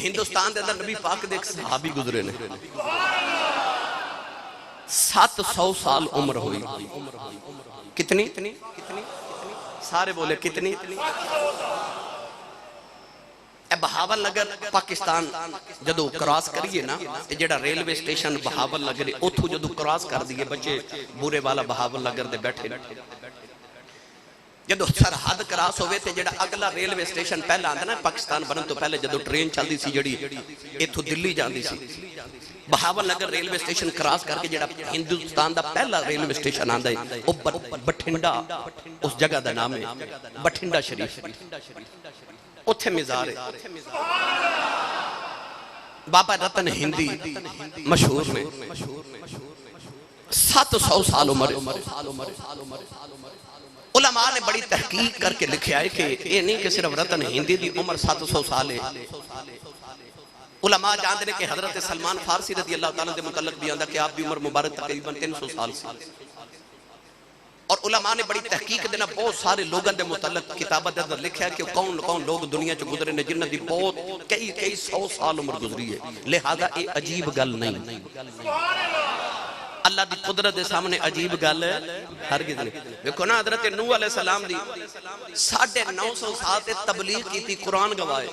ہندوستان دے اندر نبی پاک دے ایک صحابی گزرے نے 700 سال عمر ہوئی. کتنی؟ سارے بولے کتنی؟ بہاول نگر پاکستان جدو کراس کریے نا جڑا ریلوے سٹیشن بہاول نگر اتھو جدو کراس کر دیئے بچے بورے والا بہاول نگر دے بیٹھے جدو سرحد کراس ہوئے تھے جڑا اگلا ریلوے سٹیشن پہلا آندھا نا پاکستان بنن تو پہلے جدو ٹرین چل دی سی جڑی اتھو دلی جان دی سی Bahawalnagar railway station cross کر کے جڑا ہندوستان دا پہلا ریلوے سٹیشن آندھا ہے وہ بٹھنڈا اس جگہ دا نام ہے بٹھنڈا شریف اتھے مزار ہے بابا رتن ہندی مشہور میں 700 سال عمر علماء نے بڑی تحقیق کر کے لکھا ہے کہ یہ نہیں کہ صرف رتن ہندی دی عمر 700 سال ہے علماء جاندے کہ حضرت سلمان فارسی رضی اللہ تعالیٰ دے متعلق بھی آندھا کہ آپ دی عمر مبارک تقریباً 300 سال سی اور علماء نے بڑی تحقیق دینا بہت سارے لوگوں دے متعلق کتابت اندر لکھا ہے کہ کون لوگ دنیا چ گزرے نے جنہ دی بہت کئی 100 سال عمر گزری ہے لہذا یہ عجیب گل نہیں اللہ دی قدرت دے سامنے عجیب گل ہرگز نہیں دیکھو نا حضرت نوح علیہ السلام دی 950 سال تے تبلیغ کی تھی قرآن گواہ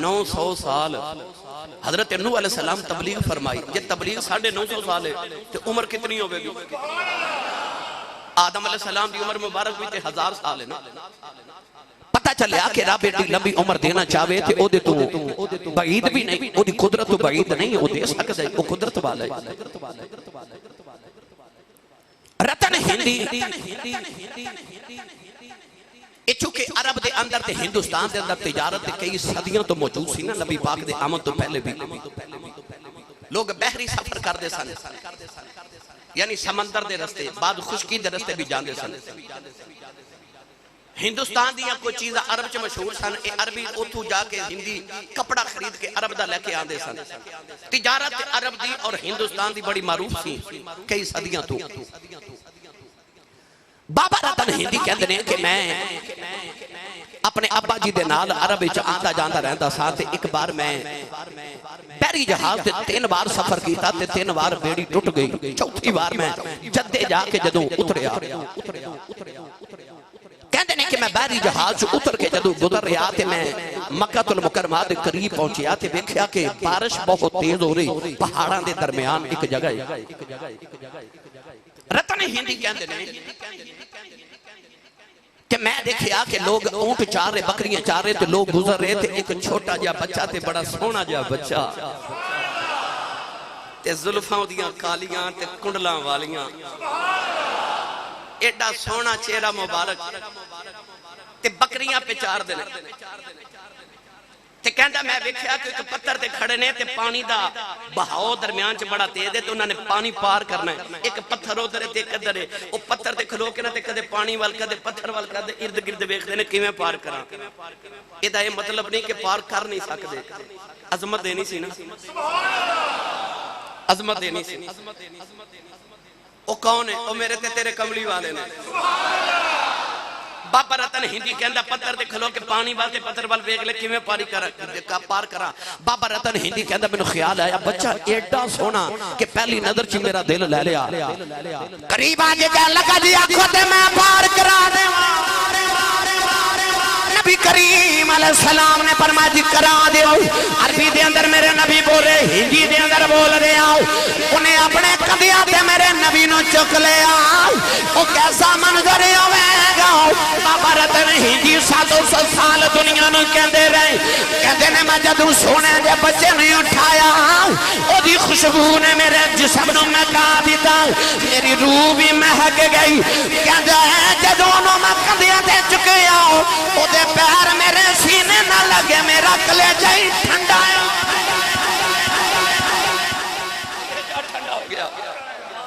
950 سال حضرت نوح علیہ السلام تبلیغ فرمائی یہ تبلیغ 950 سال ہے تو عمر کتنی ہوئے گی آدم علیہ السلام دی عمر مبارک بھی تے 1000 سال ہے نا پتہ چلیا کہ رب ایڈی لمبی عمر دینا چاہوے تھے او دے تو بعید بھی نہیں او دی قدرت تو بعید نہیں او دے سکتا ہے او قدرت والا ہے رتن ہندی یہ چونکہ عرب دے اندر تے ہندوستان دے اندر تجارت دے کئی صدیوں تو موجود سی نا نبی پاک دے آمد تو پہلے بھی لوگ بحری سفر کر دے سن یعنی سمندر دے رستے بعد خشکی دے رستے بھی جان دے سن ہندوستان دیا کوئی چیزہ عرب چ مشہور سن اے عربی اتھو جا کے ہندی کپڑا خرید کے عرب دا لے کے آندے سن تجارت عرب دی اور ہندوستان دی بڑی معروف سی کئی صدیاں تو بابا رتن ہندی کہندے نے کہ میں اپنے ابا جی دے نال عرب وچ آندا جاندا رہندا سا تے ایک بار میں بحری جہاز تے 3 بار سفر کیتا تے 3 بار بیڑی ٹوٹ گئی چوتھی بار میں جدے جا کے جدوں اتریا کہندے نے کہ میں بحری جہاز اتر کے جدوں گزر رہا تے میں مکہ المکرمہ دے قریب پہنچیا تے دیکھیا کہ بارش بہت تیز ہو رہی پہاڑاں دے درمیان ایک جگہ ہے رتن ہندی کہندے نے کہ میں دیکھیا کہ لوگ اونٹ چار رہے بکریاں چار رہے تو لوگ گزر رہے تھے ایک چھوٹا جا بچہ تے بڑا سونا جا بچہ تے زلفاں دیاں کالیاں تے کنڈلاں والیاں ایڈا سونا چہرہ مبارک تے بکریاں پہ چار دینے تے کہندہ میں دیکھیا کہ ایک پتھر تے کھڑے نے تے پانی دا بہاؤ درمیان چ بڑا تیز ہے تو انہوں نے پانی پار کرنا ہے ایک پتھر ادھر ہے تے ادھر ہے وہ پتھر تے کھلو کے نہ تے کدے پانی وال کدے پتھر وال کدے ارد گرد ویکھدے نے کیویں پار کراں ادا یہ مطلب نہیں کہ پار کر نہیں سکدے عظمت دینی سی نا عظمت دینی سی وہ کون ہے وہ میرے تے تیرے کملی والے نے بابا رتن ہندی کہندہ پتھر دے کھلو کے پانی والے پتھر وال ویکھ لے کیویں پار کرا بابا رتن ہندی کہندہ میں نے خیال آیا بچہ ایڈا سونا کہ پہلی نظر چ میرا دل لے لیا قریب آ کے لگا دی آنکھوں تے میں پار کرا دے نبی کریم علیہ السلام نے فرمایا جی کرا دے عربی دے اندر میرے نبی بولے ہندی دے اندر بول رہے آؤ انہیں اپنے قدیاں تے میرے نبی نو چک لے آؤ وہ کیسا منظر ہوئے گا بابا رتن ہندی 700 سال دنیا نو کہندے رہے کہندے نے میں جدوں سونے دے بچے نہیں اٹھایا او دی خوشبو نے میرے جسم نو مہکا دیتا میری روح بھی مہک گئی کہندے جدوں نو میں قدیاں تے چکے آؤ او دے پیر میرے سینے نہ لگے میرا کلیجہ ہی ٹھنڈا ہے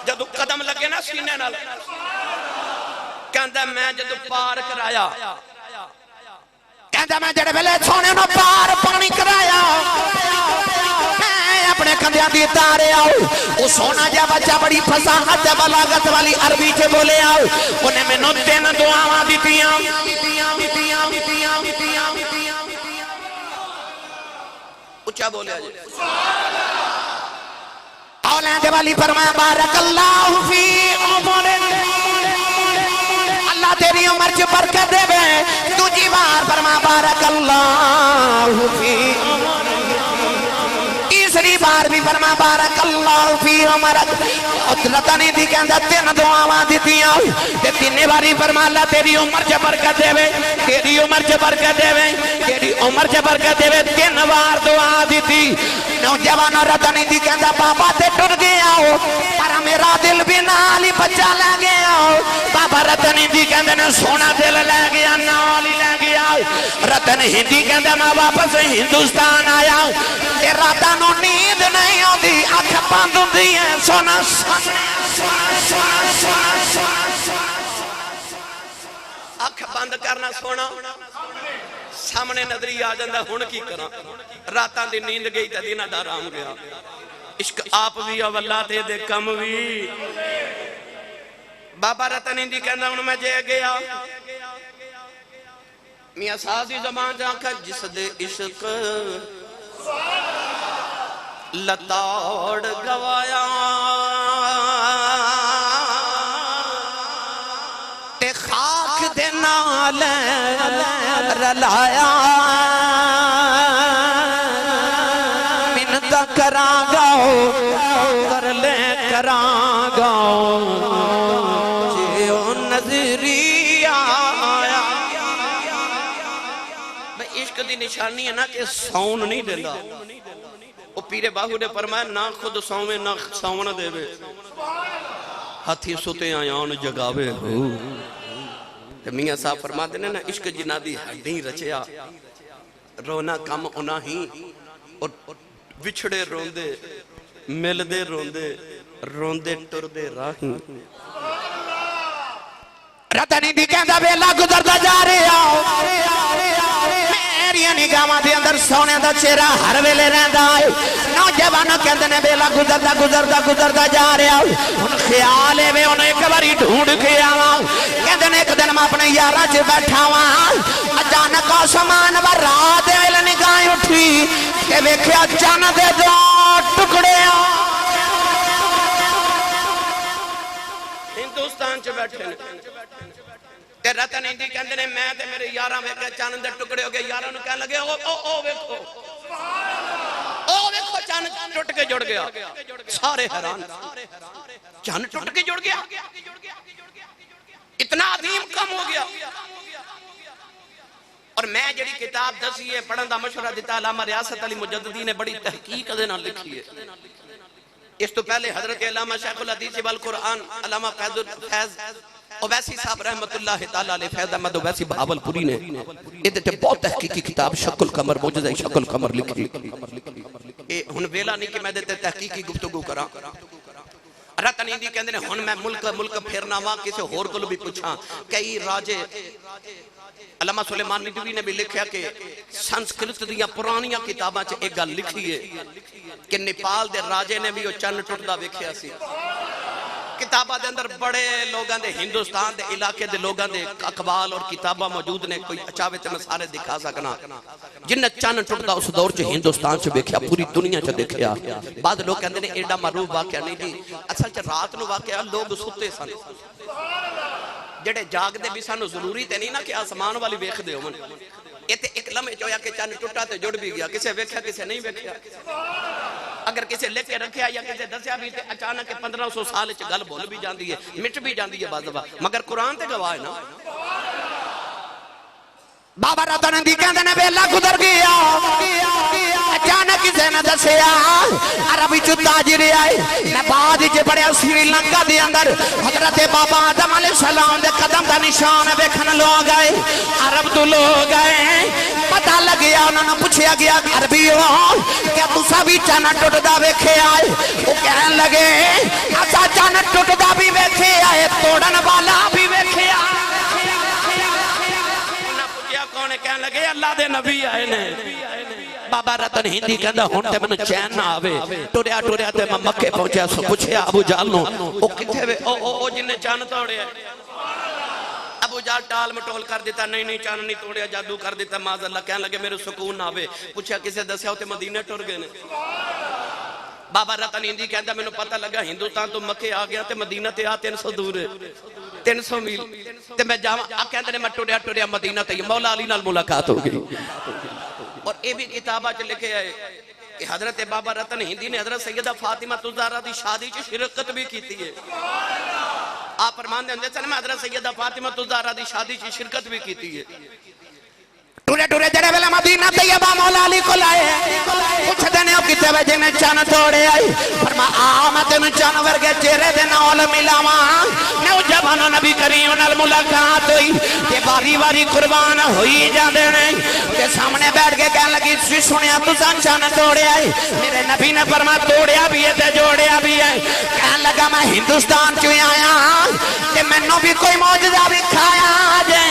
جدو قدم لگے نا سینے نہ لگے کہندہ میں جدو پار کرایا کہندہ میں جڑے ویلے سونے نو پار پانی کرایا میں اپنے کندیاں دی تارے آؤ وہ سونا جا بچہ بڑی فصاحت بلاغت والی عربی چے بولے آؤ انہیں میں نو 3 دعاواں دیتیاں اچھا بولیا جی اولاد والی فرمایا بارک اللہ فی عمر اللہ تیری عمر چ برکت دے بے دوجی بار فرمایا بارک اللہ فی عمر تیسری بار بھی فرمایا بارک اللہ فی عمرک حضرت نے دی کہندا تین دعاواں دتیاں تے تین باری فرمایا اللہ تیری عمر چ برکت دے وے تیری عمر چ برکت دے وے تیری عمر چ برکت دے وے تین بار دعا دتی نوجوان رتن دی کہندا بابا تے ٹر گیا پر میرا دل بھی نال ہی بچا لے گیا بابا رتن دی کہندے نے سونا دل لے گیا نال ہی لے گیا رتن ہندی کہندا میں واپس ہندوستان آیا تے راتاں نو نیند نہیں آندی اکھ بند ہوندی ہے سونا اکھ بند کرنا سونا سامنے نظری آ جاندہ ہن کی کراں راتاں دی نیند گئی تے دینہ دا آرام گیا عشق آپ بھی اولا تے دے کم بھی بابا رتن ہندی کہنا ہن میں جے گیا میاں سازی زمان جانکہ جس دے عشق لتاڑ گوایا تے خاک دے نال رلایا منت کرانگا کر لے کرانگا جے او نظری آیا بھئی عشق دی نشانی ہے نا کہ سون نہیں دینا وہ پیر باہو نے فرمایا نہ خود سومے نہ سون دے بے ہاتھی ستے آیان جگاوے ہو میاں صاحب فرما دینے نا عشق جنہ دی ہڈیں رچیا رونا کم انہا ہی اور وچھڑے روندے ملدے روندے روندے ٹردے راہی رتنی دی کہندہ بیلا گزردہ جا رہے آؤ میری نگاہاں دے اندر سونے دا چہرہ ہر ویلے رہندا ہے نوجوانوں کہندے نے بیلا گزردہ جا رہے آؤ ان خیال ہے وے انہیں ایک باری ڈھونڈ کے آواں کہندے نے ایک دن میں اپنے یارہ چ بیٹھا ہواں اچانک آسمان ور رات ویلے نگاہیں اٹھی کہ ویکھیا چن دے دو ٹکڑے ہندوستان چ بیٹھے تے رتن ہندی کہندے نے میں تے میرے یاراں ویکھے چن دے ٹکڑے ہو گئے یاراں نوں کہن لگے او ویکھو چن ٹٹ کے جڑ گیا سارے حیران چن ٹٹ کے جڑ گیا اتنا عظیم کم ہو گیا اور میں جڑی کتاب دسی ہے پڑھن دا مشورہ دیتا علامہ ریاست علی مجددی نے بڑی تحقیق دے نال لکھی ہے اس تو پہلے حضرت علامہ شیخ الحدیث والقرآن علامہ فیض اویسی صاحب رحمت اللہ تعالیٰ علیہ فیض احمد اویسی بہاول پوری نے یہ دیتے بہت تحقیقی کتاب شکل قمر موجزہ شکل قمر لکھی ہن ویلا نہیں کہ میں دیتے تحقیقی گفتگو کرا رتن ہندی کہندے نے ہن میں ملک پھرنا وا کسے ہور کولوں بھی پوچھاں کئی راجے علامہ سلیمان ندوی نے بھی لکھیا کہ سنسکرت دیاں پرانیاں کتاباں چ ایک گل لکھی ہے کہ نیپال دے راجے نے بھی وہ چن ٹٹدا ویکھیا سی کتاباں دے اندر بڑے لوگاں دے ہندوستان دے علاقے دے لوگاں دے اقوال اور کتاباں موجود نے کوئی اچاوے تے میں سارے دکھا سکنا جن چن ٹٹدا اس دور چ ہندوستان چ ویکھیا پوری دنیا چ دیکھیا بعد لوگ کہندے نے ایڈا معروف واقعہ نہیں جی اصل چ رات نو واقعہ لوگ ستے سن جڑے جاگ دے بھی سانو ضروری تے نہیں نا کہ آسمان والی ویکھ دے ہون یہ تے ایک لمحے جو یا کہ چن ٹٹا تے جڑ بھی گیا کسے ویکھیا کسے نہیں ویکھیا اگر کسے لے کے رکھیا یا کسے دسیا بھی تے اچانک 1500 سال چ گل بھول بھی جاندی ہے مٹ بھی جاندی ہے بعض دفعہ مگر قرآن تے گواہ ہے نا بابا رتن دی کہندے نے ویلا گزر گیا اچانک کسے نے دسیا عربی چ تاجر آئے میں بعد وچ بڑے سری لنکا دے اندر حضرت بابا آدم علیہ السلام دے قدم دا نشان ویکھن لوگ آئے عرب تو لوگ آئے پتہ لگیا انہوں نے پوچھیا گیا عربیوں کیا تسا بھی چن ٹٹدا ویکھے آئے وہ کہن لگے اسا چن ٹٹدا بھی ویکھے آئے توڑن والا بھی ویکھے آئے کونے کہنے لگے اللہ دے نبی آئے نے بابا رتن ہندی کہندا ہن تے مینوں چین نہ آوے ٹریا تے میں مکے پہنچیا سو پوچھیا ابو جہل نو او کتھے وے او جن نے چن توڑیا ابو جہل ٹال مٹول کر دیتا، نہیں نہیں چان نہیں توڑیا، جادو کر دیتا، معاذ اللہ کہنے لگے میرے سکون نہ آوے، پوچھا کسے دسیا ہوتے مدینہ ٹر گئے نے۔ بابا رتن ہندی کہندا میں نے پتہ لگا ہندوستان تو مکے آ گیا تے مدینہ تے آ 300 دور ہے، 300 میل تے میں جاواں آ کہندے نے میں ٹریا مدینہ تے مولا علی نال ملاقات ہو گئی۔ اور اے بھی کتاباں چ لکھے ہے کہ حضرت بابا رتن ہندی نے حضرت سیدہ فاطمہ الزہرا دی شادی چ شرکت بھی کیتی ہے۔ آپ فرمان دے اندر میں حضرت سیدہ فاطمہ الزہرا دی شادی چ شرکت بھی کیتی ہے۔ ٹورے ٹورے جڑے ویلے مدینہ طیبہ مولا علی کو لائے پوچھ دینے ہو کتے وجہ نے چان توڑے آئی، فرما میں تینوں چان ورگے چہرے دے نال ملاواں، نوجوانوں نبی کریم نال ملاقات ہوئی تے باری باری قربان ہوئی جاندے نے تے سامنے بیٹھ کے کہن لگی سنیا تساں چان توڑے آئی، میرے نبی نے فرما توڑیا بھی ہے تے جوڑیا بھی ہے، کہن لگا میں ہندوستان چوں آیا تے مینوں بھی کوئی معجزہ دکھایا جے،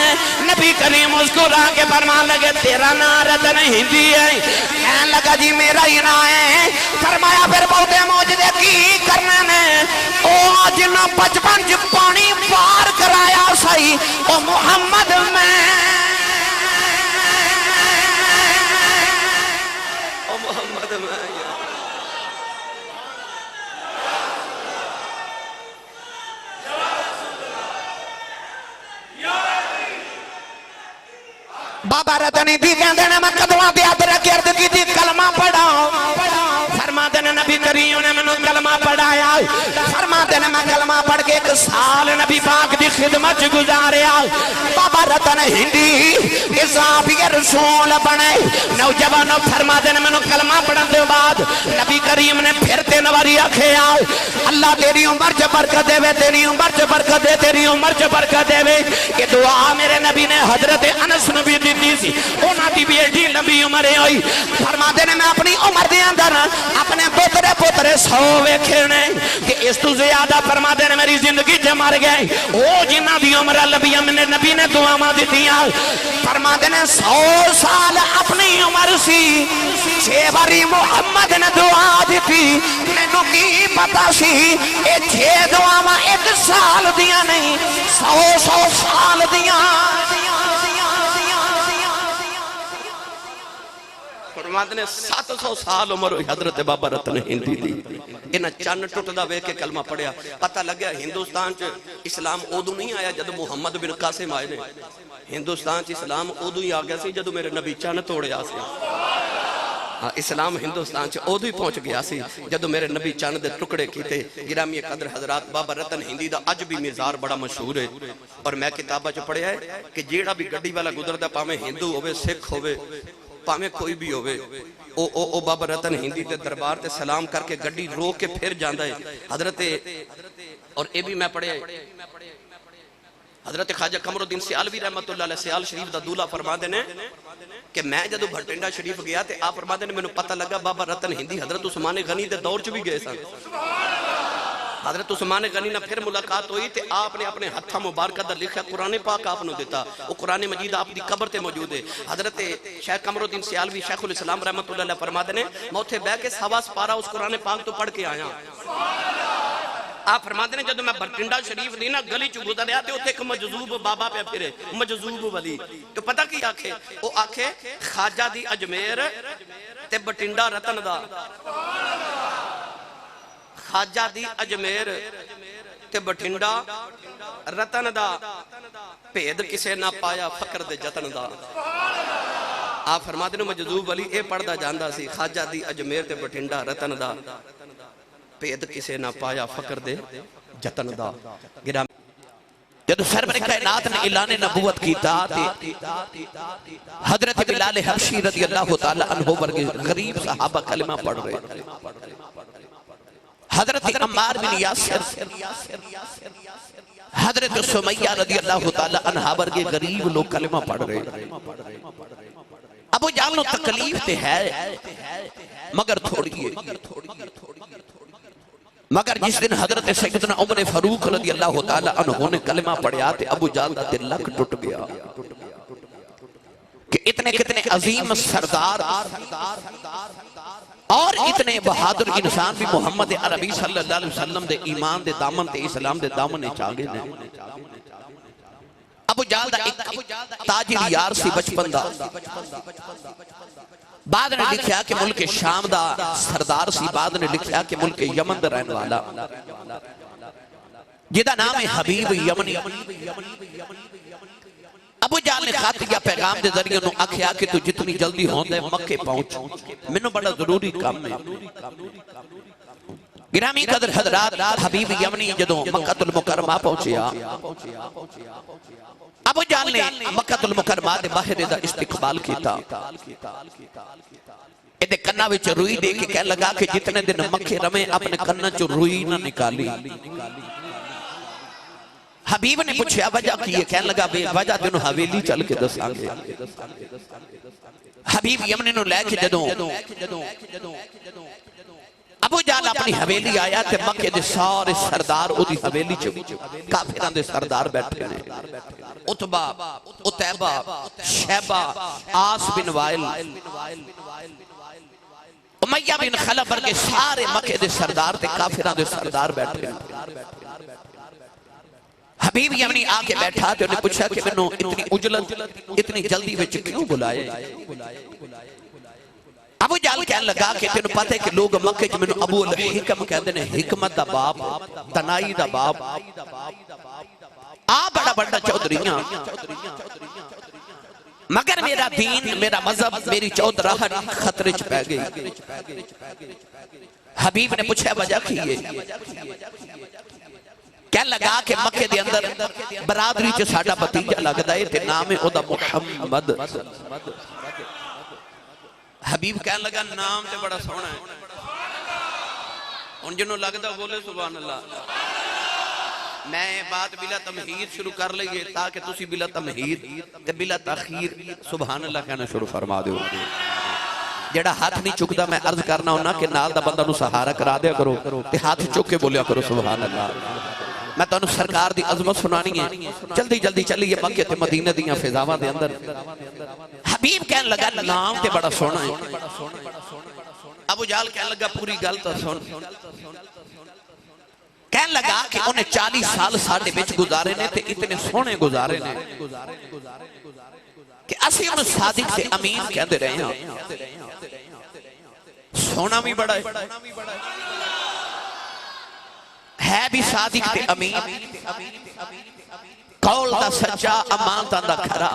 نبی کریم مسکرا کے فرما لگے تیرا نام رتن ہندی ہے، کہنے لگا جی میرا ہی نام ہے، فرمایا پھر بہتے معجزے کی کرنے نے، او جنہاں 55 پانی پار کرایا سائی او محمد میں او محمد میں بابا رتنی دی کہندے نے میں قدماں تے ہاتھ رکھ کے عرض کی تھی کلمہ پڑھاؤ، فرماتے نے نبی کریم نے میں کلمہ پڑھایا، فرماتے نے میں کلمہ پڑھ کے 1 سال نبی پاک دی خدمت گزاریا، بابا رتن ہندی اضافی رسول بنے، نوجوانوں فرماتے نے میں کلمہ پڑھن دے بعد نبی کریم نے پھر 3 باری آکھیا اللہ تیری عمر چ برکت دے، تیری عمر چ برکت دے، تیری عمر چ برکت دے، کہ دعا میرے نبی نے حضرت انس نبی دیتی سی، اونا دی بھی ایڈی لمبی عمر ہوئی، فرماتے نے میں اپنی عمر دے اندر اپنے پوترے 100 ویکھے نے کہ اس تو زیادہ فرماتے نے میری زندگی چ مر گئے، او جنہ دی عمر لمبی میں نبی نے دعاواں دتیاں، فرماتے نے 100 سال اپنی عمر سی، 6 باری محمد نے دعا دیتی، مینوں کی پتا سی اے 6 دعاواں 1 سال دیاں نہیں 100 سال دیاں۔ فرماتے نے 700 سال عمر ہوئی حضرت بابا رتن ہندی دی، انہاں چن ٹٹدا ویکھ کے کلمہ پڑھیا، پتہ لگیا ہندوستان چ اسلام ادو نہیں آیا جدو محمد بن قاسم آئے نے، ہندوستان چ اسلام ادو ہی آ گیا سی جدو میرے نبی چن توڑیا سی، اسلام ہندوستان چ ادو ہی پہنچ گیا سی جدو میرے نبی چن دے ٹکڑے کیتے۔ گرامی قدر حضرات بابا رتن ہندی دا اج بھی مزار بڑا مشہور ہے، اور میں کتاباں چ پڑھیا ہے کہ جیڑا بھی گڈی والا گزردا پاویں ہندو ہوے سکھ ہوے پاویں کوئی بھی ہوئے او بابا رتن ہندی تے دربار تے سلام کر کے گڈی رو کے پھر جاندہ ہے حضرت، اور اے بھی میں پڑھے حضرت خواجہ قمر الدین سیالوی رحمت اللہ علیہ سیال شریف دا دولہ فرما دینے کہ میں جدو بھٹنڈا شریف گیا تے آپ فرما دینے میں نے پتہ لگا بابا رتن ہندی حضرت عثمان غنی دے دور چ بھی گئے سن، حضرت عثمان غنی نہ پھر ملاقات ہوئی تے آپ نے اپنے ہتھا مبارکہ دا لکھا قرآن پاک آپ نے دیتا، وہ قرآن مجید آپ دی قبر تے موجود ہے۔ حضرت شیخ قمر الدین سیالوی شیخ الاسلام رحمت اللہ علیہ فرما دینے میں اتھے بہ کے 1.25 پارا اس قرآن پاک تو پڑھ کے آیا، آپ فرما دینے جدو میں بھٹنڈا شریف دی نا گلی چ گزر رہا تے اتھے ایک مجذوب بابا پہ پھرے، مجذوب ولی، تو پتہ کی آکھے وہ آکھے خواجہ دی اجمیر تے بھٹنڈا رتن دا، خواجہ دی اجمیر تے بھٹنڈا رتن دا، بھید کسے نہ پایا فقر دے جتن دا۔ آپ فرما دینے مجذوب ولی اے پڑھدا جاندا سی خواجہ دی اجمیر تے بھٹنڈا رتن دا، بھید کسے نہ پایا فقر دے جتن دا۔ جدو سرور کائنات نے اعلان نبوت کیتا تے حضرت بلال حبشی رضی اللہ تعالی عنہ ورگے غریب صحابہ کلمہ پڑھ رہے، حضرت عمار بن یاسر، حضرت سمیہ رضی اللہ تعالی عنہ ورگے غریب لوگ کلمہ پڑھ رہے۔ ابو جہل نو تکلیف تے ہے مگر تھوڑی ہے، مگر جس دن حضرت سیدنا عمر فاروق رضی اللہ تعالی عنہ نے کلمہ پڑھیا تے ابو جہل دا دل لک ٹوٹ گیا کہ اتنے کتنے عظیم سردار اور اتنے بہادر انسان بھی محمد عربی صلی اللہ علیہ وسلم دے ایمان دے دامن تے اسلام دے دامن چاگے نے۔ ابو جہل دا ایک تاجر یار سی بچپن دا، بعد نے لکھیا کہ ملک شام دا سردار سی، بعد نے لکھیا کہ ملک یمن دا رہن والا، جدا نام ہے حبیب یمنی۔ ابو جہل نے خط یا پیغام دے ذریعے انہوں آکھیا کہ تو جتنی جلدی ہوندے مکے پہنچ، منو بڑا ضروری کام ہے۔ گرامی قدر حضرات، حبیب یمنی جدوں مکہ المکرمہ پہنچیا، ابو جہل نے مکہ المکرمہ دے باہر دا استقبال کیتا، ایدے کنہ وچ روئی دے کے کہنے لگا کہ جتنے دن مکے رمیں اپنے کنہ چو روئی نہ نکالی۔ حبیب نے پوچھا وجہ کی ہے، کہنے لگا بے وجہ دنوں حویلی چل کے دس آگے۔ حبیب یمنی نو لے کے جدوں ابو جہل اپنی حویلی آیا تے مکے دے سارے سردار او دی حویلی چو کافران دے سردار بیٹھے نے، عتبہ، عتیبہ، شیبہ، آس بن وائل، امیہ بن خلف برکے سارے مکے دے سردار تے کافران دے سردار بیٹھے نے۔ حبیب یمنی آکے بیٹھا تے انہیں پوچھا کہ منو اتنی اجلت اتنی جلدی وچ کیوں بلائے؟ ابو جہل کہنے لگا کہ تینوں پتہ ہے کہ لوگ مکے جو منو ابو الحکم کہتے ہیں، حکمت دا باپ، تنائی دا باپ، بڑا بڑا چودریاں، مگر میرا دین، میرا مذہب، میری چودراہٹ خطرے چ پہ گئی۔ حبیب نے پوچھا وجہ کی ہے؟ کہنے لگا کہ مکے دے اندر برادری چ ساڈا بھتیجا لگدا ہے تے نام ہے او دا محمد۔ حبیب کہنے لگا نام تے بڑا سونا ہے، ان جنہوں لگدا بولے سبحان اللہ۔ میں بات بلا تمہید شروع کر لئیے تاکہ تسی بلا تمہید تے بلا تاخیر سبحان اللہ کہنا شروع فرما دے۔ جڑا ہاتھ نہیں چکدا میں عرض کرنا ہونا کہ نال دا بندہ نو سہارا کرا دیا کرو تے ہاتھ چک کے بولیا کرو سبحان اللہ۔ میں تو انہوں سرکار دی عظمت سنانی ہے، جلدی جلدی چلیے مکہ تے مدینہ دیاں فضاواں دے اندر۔ حبیب کہنے لگا نام تے بڑا سونا ہے۔ ابو جہل کہنے لگا پوری گل تو سن۔ کہنے لگا کہ انہیں 40 سال ساڑھے بچ گزارے نے تے اتنے سونے گزارے نے کہ اسی انہوں صادق تے امین کہندے رہے ہیں۔ سونا بھی بڑا ہے، ہے بھی صادق تے امین، قول دا سچا، امانتہ دا کھرا،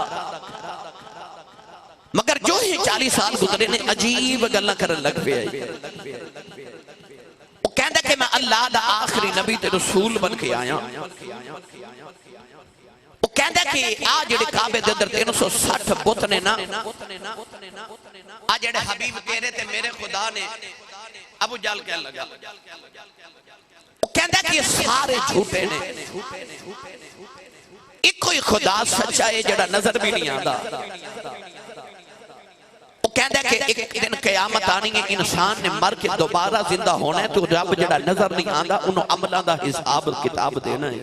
مگر جو ہی 40 سال گزرے نے عجیب گلہ کرن لگ پہ آئی۔ وہ کہندہ کہ میں اللہ دا آخری نبی تے رسول بن کے آیا۔ وہ کہندہ کہ آج جڑے کعبے دے اندر 360 بت نے نا، آج جڑے حبیب تیرے تے میرے خدا نے، ابو جہل کہنے لگا وہ کہندہ کہ یہ سارے جھوٹے نے، ایک کوئی خدا سچا ہے جڑا نظر بھی نہیں آندا۔ وہ کہندہ کہ ایک دن قیامت آنی ہے، انسان نے مر کے دوبارہ زندہ ہونا ہے تو رب جڑا نظر نہیں آندا انہوں عملہ دا حساب کتاب دینا ہے۔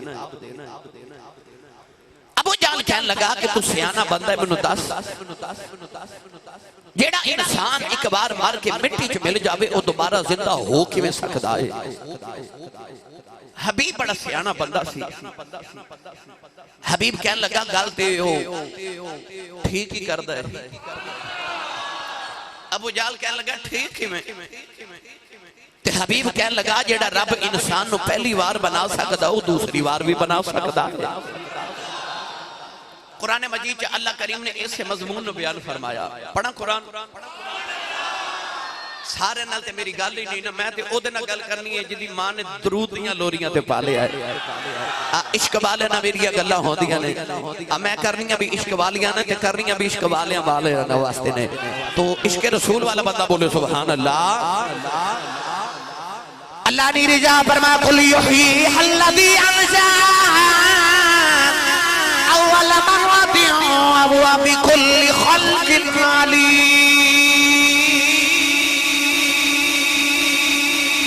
ابو جہل کہنے لگا کہ تو سیانہ بندہ ہے منو دس، جیڑا انسان ایک بار مار کے مٹی چ مل جاوے او دوبارہ زندہ ہو کے میں سکتا ہے۔ حبیب بڑا سیانہ بندہ سی۔ حبیب کہنے لگا گل تے ہو ٹھیک ہی کر دے۔ ابو جہل کہنے لگا ٹھیک ہی میں۔ تے حبیب کہنے لگا جیڑا رب انسان نو پہلی بار بنا سکتا وہ دوسری بار بھی بنا سکتا ہے۔ قرآن مجید چا اللہ کریم نے اس سے مضمون بیان فرمایا۔ پڑھا قرآن سارے نال تے میری گل ہی نہیں نا، میں تے او دے نہ گل کرنی ہے جدی ماں نے درود دیاں لوریاں تے پالے آئے۔ عشق والے نہ میری گلہ ہوں دیاں نے، میں کرنیاں بھی عشق والیاں نے تے کرنیاں بھی عشق والیاں والے واسطے نے۔ تو عشق رسول والا بندہ بولے سبحان اللہ۔ اللہ نے رجا فرما قل یحیی الذی انشأ اول مرۃ وهو بكل خلق علیم۔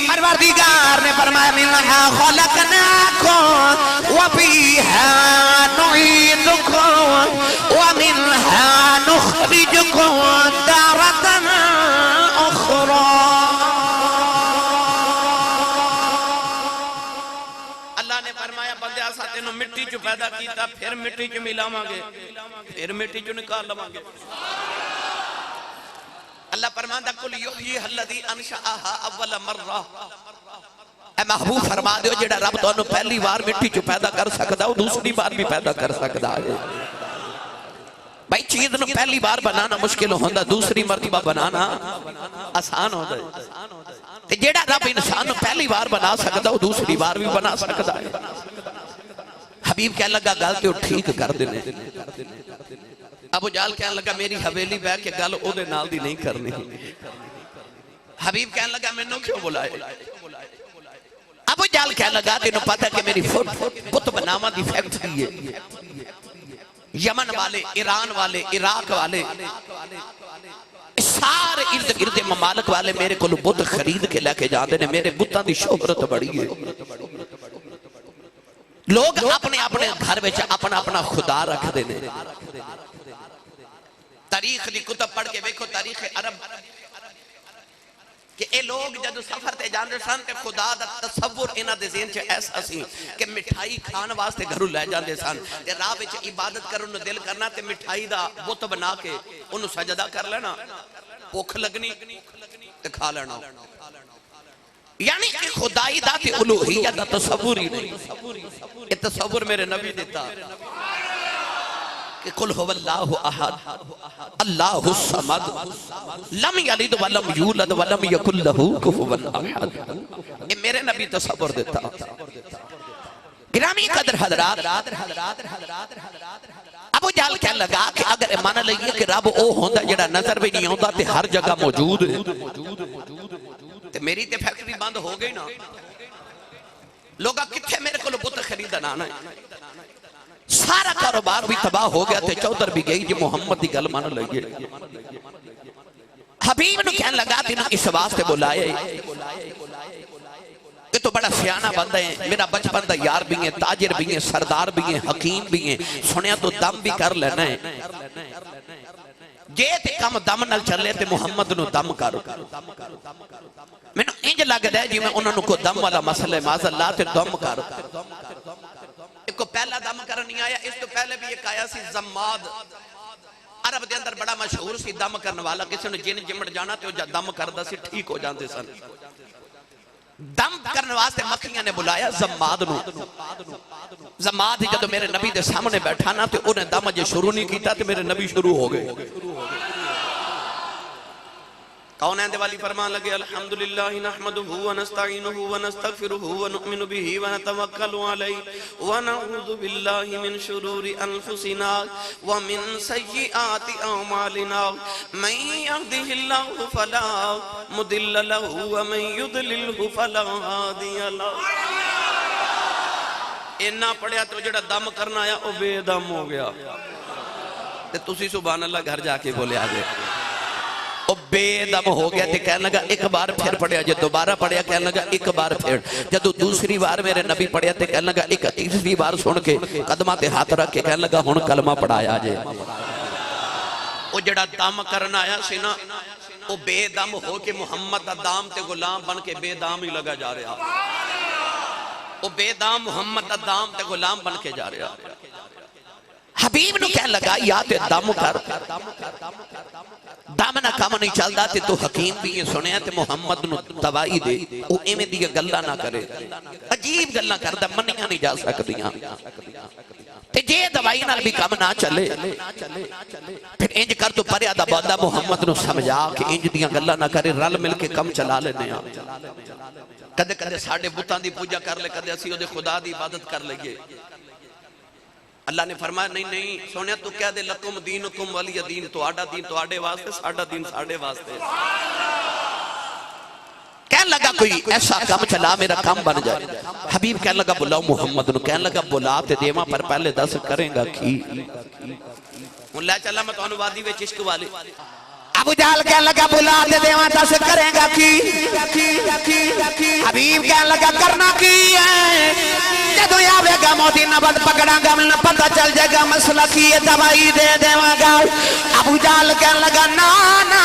پروردگار نے فرمایا منھا خلقناکم وفیہا نعیدکم ومنھا نخرجکم تارۃ اخری۔ اللہ نے فرمایا بندے آسا تینوں مٹی چو پیدا پیدا کیتا پھر مٹی چ ملاواں گے پھر مٹی چ نکال لواں گے اللہ فرماندا کل یحیی الذی انشأھا اول مرہ اے محبوب فرما دیو جڑا رب تانوں پہلی بار مٹی چ پیدا کر سکدا او دوسری بار بھی پیدا کر سکدا ہے بھائی چیز نو پہلی بار بنانا مشکل ہوندا دوسری مرتبہ بنانا آسان ہوندا ہے تے جیڑا رب انسان نو پہلی بار بنا سکدا او دوسری بار بھی بنا سکدا ہے حبیب کہنے لگا گل تے ٹھیک کر دینے ابو جہل کہنے لگا میری حویلی بیٹھ کے گل او دے نال دی نہیں کرنی حبیب کہنے لگا مینوں کیوں بلائے ابو جہل کہنے لگا تینوں پتہ کہ میری بت بناواں دی فیکٹری ہے یمن والے ایران والے عراق والے سارے ارد گرد ممالک والے میرے کو بت خرید کے لے کے جاندے نے میرے بتاں دی شہرت بڑی ہے لوگ اپنے اپنے گھر وچ اپنا اپنا خدا رکھ دے نے تاریخ دی کتب پڑھ کے دیکھو تاریخ عرب کہ اے لوگ جدو سفر تے جاندے سن تے خدا دا تصور انہاں دے ذہن چ ایسا سی کہ مٹھائی کھان واسطے گھروں لے جاندے سن تے راہ وچ عبادت کرن نو دل کرنا تے مٹھائی دا بت بنا کے اونوں سجدہ کر لینا بھوک لگنی تے کھا لینا یعنی کہ خدائی دا تے الوہیت دا تصور ہی نہیں یہ تصور میرے نبی دیتا کہ قل هو اللہ احد اللہ الصمد لم یلد ولم یولد ولم یکن لہ کفوا احد یہ میرے نبی تصور دیتا گرامی قدر حضرات ابو جہل کہنے لگا کہ اگر مان لئیے کہ رب او ہوندا جڑا نظر بھی نہیں ہوندا تے ہر جگہ موجود ہے تے میری تے فیکٹری بند ہو گئی نا لوگا کتھے میرے کو بت خریدن آنا ہے سارا کاروبار بھی تباہ ہو گیا تے چودر بھی گئی جی محمد دی گل مان لئیے حبیب نو کہنے لگا تینوں اس واسطے بلائے کہ تو بڑا سیانہ بندہ ہے میرا بچپن دا یار بھی ہیں تاجر بھی ہیں سردار بھی ہیں حکیم بھی ہیں سنیا تو دم بھی کر لینا ہے جے تے کم دم نل چلے تے محمد نو دم کرو میں نو انج لگ دے جی میں انہوں نے کو دم والا مسئلہ معاذ اللہ تے دم کرو ایک کو پہلا دم کرنا نہیں آیا اس تو پہلے بھی ایک آیا سی زماد عرب دے اندر بڑا مشہور سی دم کرنے والا کسی نے جن جمٹ جانا تے وہ دم کردہ سی ٹھیک ہو جاندے سن دم کرنے واسطے مکھیاں نے بلایا زماد نو زماد جدو میرے نبی دے سامنے بیٹھا نا تے انہیں دم جے شروع نہیں کیتا تے میرے نبی شروع ہو گئے کون ہے والی فرمان لگے الحمدللہ نحمدہ ونستعینہ ونستغفرہ ونؤمن بہ ونتوکل علیہ ونعوذ باللہ من شرور انفسنا ومن سیئات اعمالنا من یهدہ اللہ فلا مضل لہ ومن یضللہ فلا ہادی لہ اینا پڑھیا تو جڑا دم کرنا آیا وہ بے دم ہو گیا تے تسی سبحان اللہ گھر جا کے بولے آگے وہ بے دم ہو گیا تے کہنے لگا ایک بار پھر پڑھیا جب دوبارہ پڑھیا کہنے لگا ایک بار پھر جب دوسری بار میرے نبی پڑھیا تے کہنے لگا ایک تیسری بار سن کے قدمہ تے ہاتھ رکھ کے کہنے لگا ہن کلمہ پڑھایا جے وہ جڑا دم کرنا آیا سی نا وہ بے دم ہو کے محمد دا دام تے غلام بن کے بے دام ہی لگا جا رہا وہ بے دام محمد دا دام تے غلام بن کے جا رہا حبیب نو کہنے لگا یا تے دم کر دم نہ کام نہیں چل دا تے تو حکیم بھی یہ سنیا تے محمد نو دوائی دے وہ ایمیں دیا گلہ نہ کرے عجیب گلہ کر دا منیاں نہیں جا سکتیاں تے جے دوائی نال بھی کام نہ چلے پھر انج کر تو پریا دا بندہ محمد نو سمجھا کہ انج دیا گلہ نہ کرے رل مل کے کم چلا لینے کدے کدے ساڑھے بتان دی پوجا کر لے کدے اسی دے خدا دی عبادت کر لئیے اللہ نے فرمایا نہیں نہیں سونیا تو کہہ دے لکم دینکم ولی دین تو آڈا دین تو آڈے واسطے ساڑھا دین ساڑھے واسطے کہنے لگا کوئی ایسا کام چلا میرا کام بن جائے حبیب کہنے لگا بلاؤ محمد نو کہنے لگا بلا تے دیما پر پہلے دس کریں گا کی اللہ چلا میں تو انوادی وے چشک والے ابو جہل کہنے لگا بلا دے دیواں دس کریں گا کی حبیب کہنے لگا کرنا کی ہے جدو آوے گا موتی نبت پکڑا گا ملنا پتہ چل جائے گا مسئلہ کی یہ دوائی دے دیواں گا ابو جہل کہنے لگا نا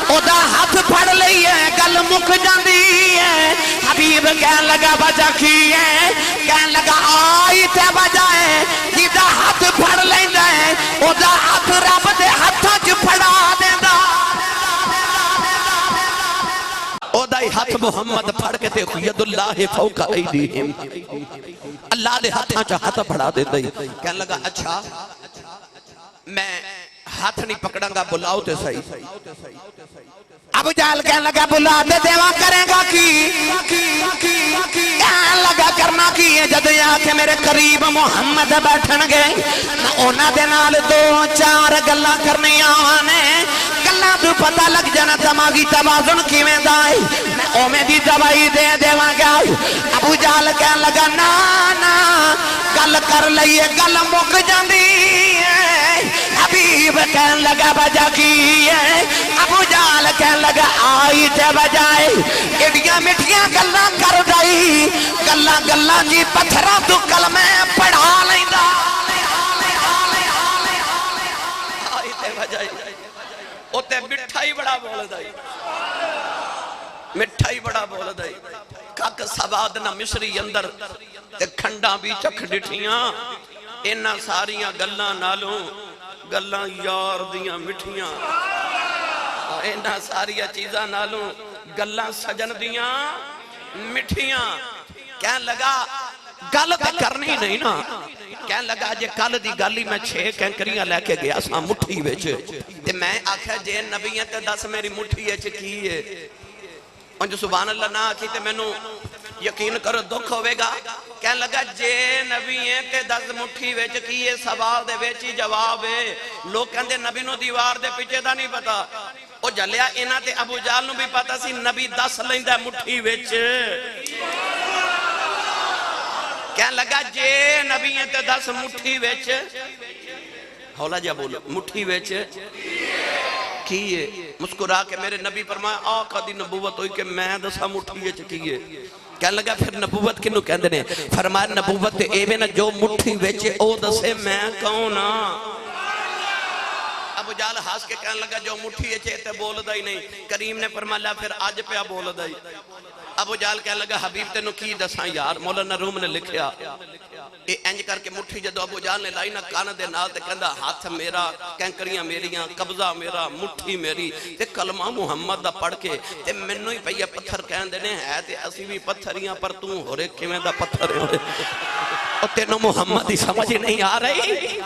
او دا ہاتھ پھڑ لئیے گل مک جاندی ہے حبیب کہن لگا وجہ کی ہے کہن لگا آئی تے وجہ ہے جیدہ ہاتھ پھڑ لیندہ ہے او دا ہاتھ رب دے ہاتھاں چ پھڑا دیندہ او دائی ہاتھ محمد پھڑ کے تے ید اللہ فوق ایدیہم اللہ دے ہاتھاں چا ہاتھ پھڑا دے دائی کہنے لگا اچھا میں ہاتھ نہیں پکڑاں گا بلاؤ تے صحیح ابو جہل کہنے لگا بلا دے دیوا کریں گا کی کہنے لگا کرنا کی ہے جد یہاں کہ میرے قریب محمد بیٹھن گئے نہ اونا دے نال دو چار گلہ کرنی آنے گلہ تو پتہ لگ جانا دماغی توازن کی میں دائی میں اومے دی دوائی دے دیوا گیا ابو جہل کہنے لگا نا گل کر لئیے گل مک جاندی حبیب کہن لگا وجہ کی ہے ابو جہل کہن لگا آئی تے بجائے ایڈیاں مٹھیاں گلاں کر دائی گلاں جی پتھراں تو کلمہ پڑھا لیندا آئی تے بجائے او تے مٹھائی بڑا بول دائی مٹھائی بڑا بول دائی کک سواد نہ مصری اندر تے کھنڈاں بھی چکھ ڈٹھیاں انہاں ساریاں گلاں نالوں گلاں یار دیاں مٹھیاں انہاں ساریاں چیزاں نالوں گلاں سجن دیاں مٹھیاں کہن لگا گل تے کرنی نہیں نا کہن لگا جے کل دی گالی میں 6 کینکریاں لے کے گیا ساں مٹھی وچ تے میں آکھیا جے نبی تے دس میری مٹھی وچ کی ہے انج سبحان اللہ نہ آکھی تے مینوں یقین کرو دکھ ہوئے گا کہن لگا جے نبی ہیں تے دس مٹھی ویچ کیے سوال دے ویچی جواب ہے لوگ کہندے نبی نو دیوار دے پیچھے دا نہیں پتا او جلیا انہاں تے ابو جہل نو بھی پتا سی نبی 10 لیندہ مٹھی ویچ کہن لگا جے نبی ہیں تے 10 مٹھی ویچ ہولا جا بولو مٹھی ویچ کیے مسکرا کے میرے نبی فرمایا آقا دی نبوت ہوئی کہ میں دسا مٹھی وچ کیے کہنے لگا پھر نبوت کنوں کہندے نے فرمایا نبوت تے ایویں نہ جو مٹھی وچ او دسے میں کون ہاں ابو جہل ہنس کے کہنے لگا جو مٹھی وچ تے بولدا ہی نہیں کریم نے فرمایا پھر اج پیا بولدا ہی ابو جہل کہنے لگا حبیب تینوں کی دساں یار مولانا روم نے لکھیا اے انج کر کے مٹھی جدو ابو جہل نے لائی نہ کان دے نال تے کہندا ہاتھ میرا کینکریاں میریاں قبضہ میرا مٹھی میری تے کلمہ محمد دا پڑھ کے تے مینوں ہی پئی پتھر کہندے نے ہے تے اسی بھی پتھریاں پر تو ہورے کیویں دا پتھر ہے او تینوں محمد دی سمجھ نہیں آ رہی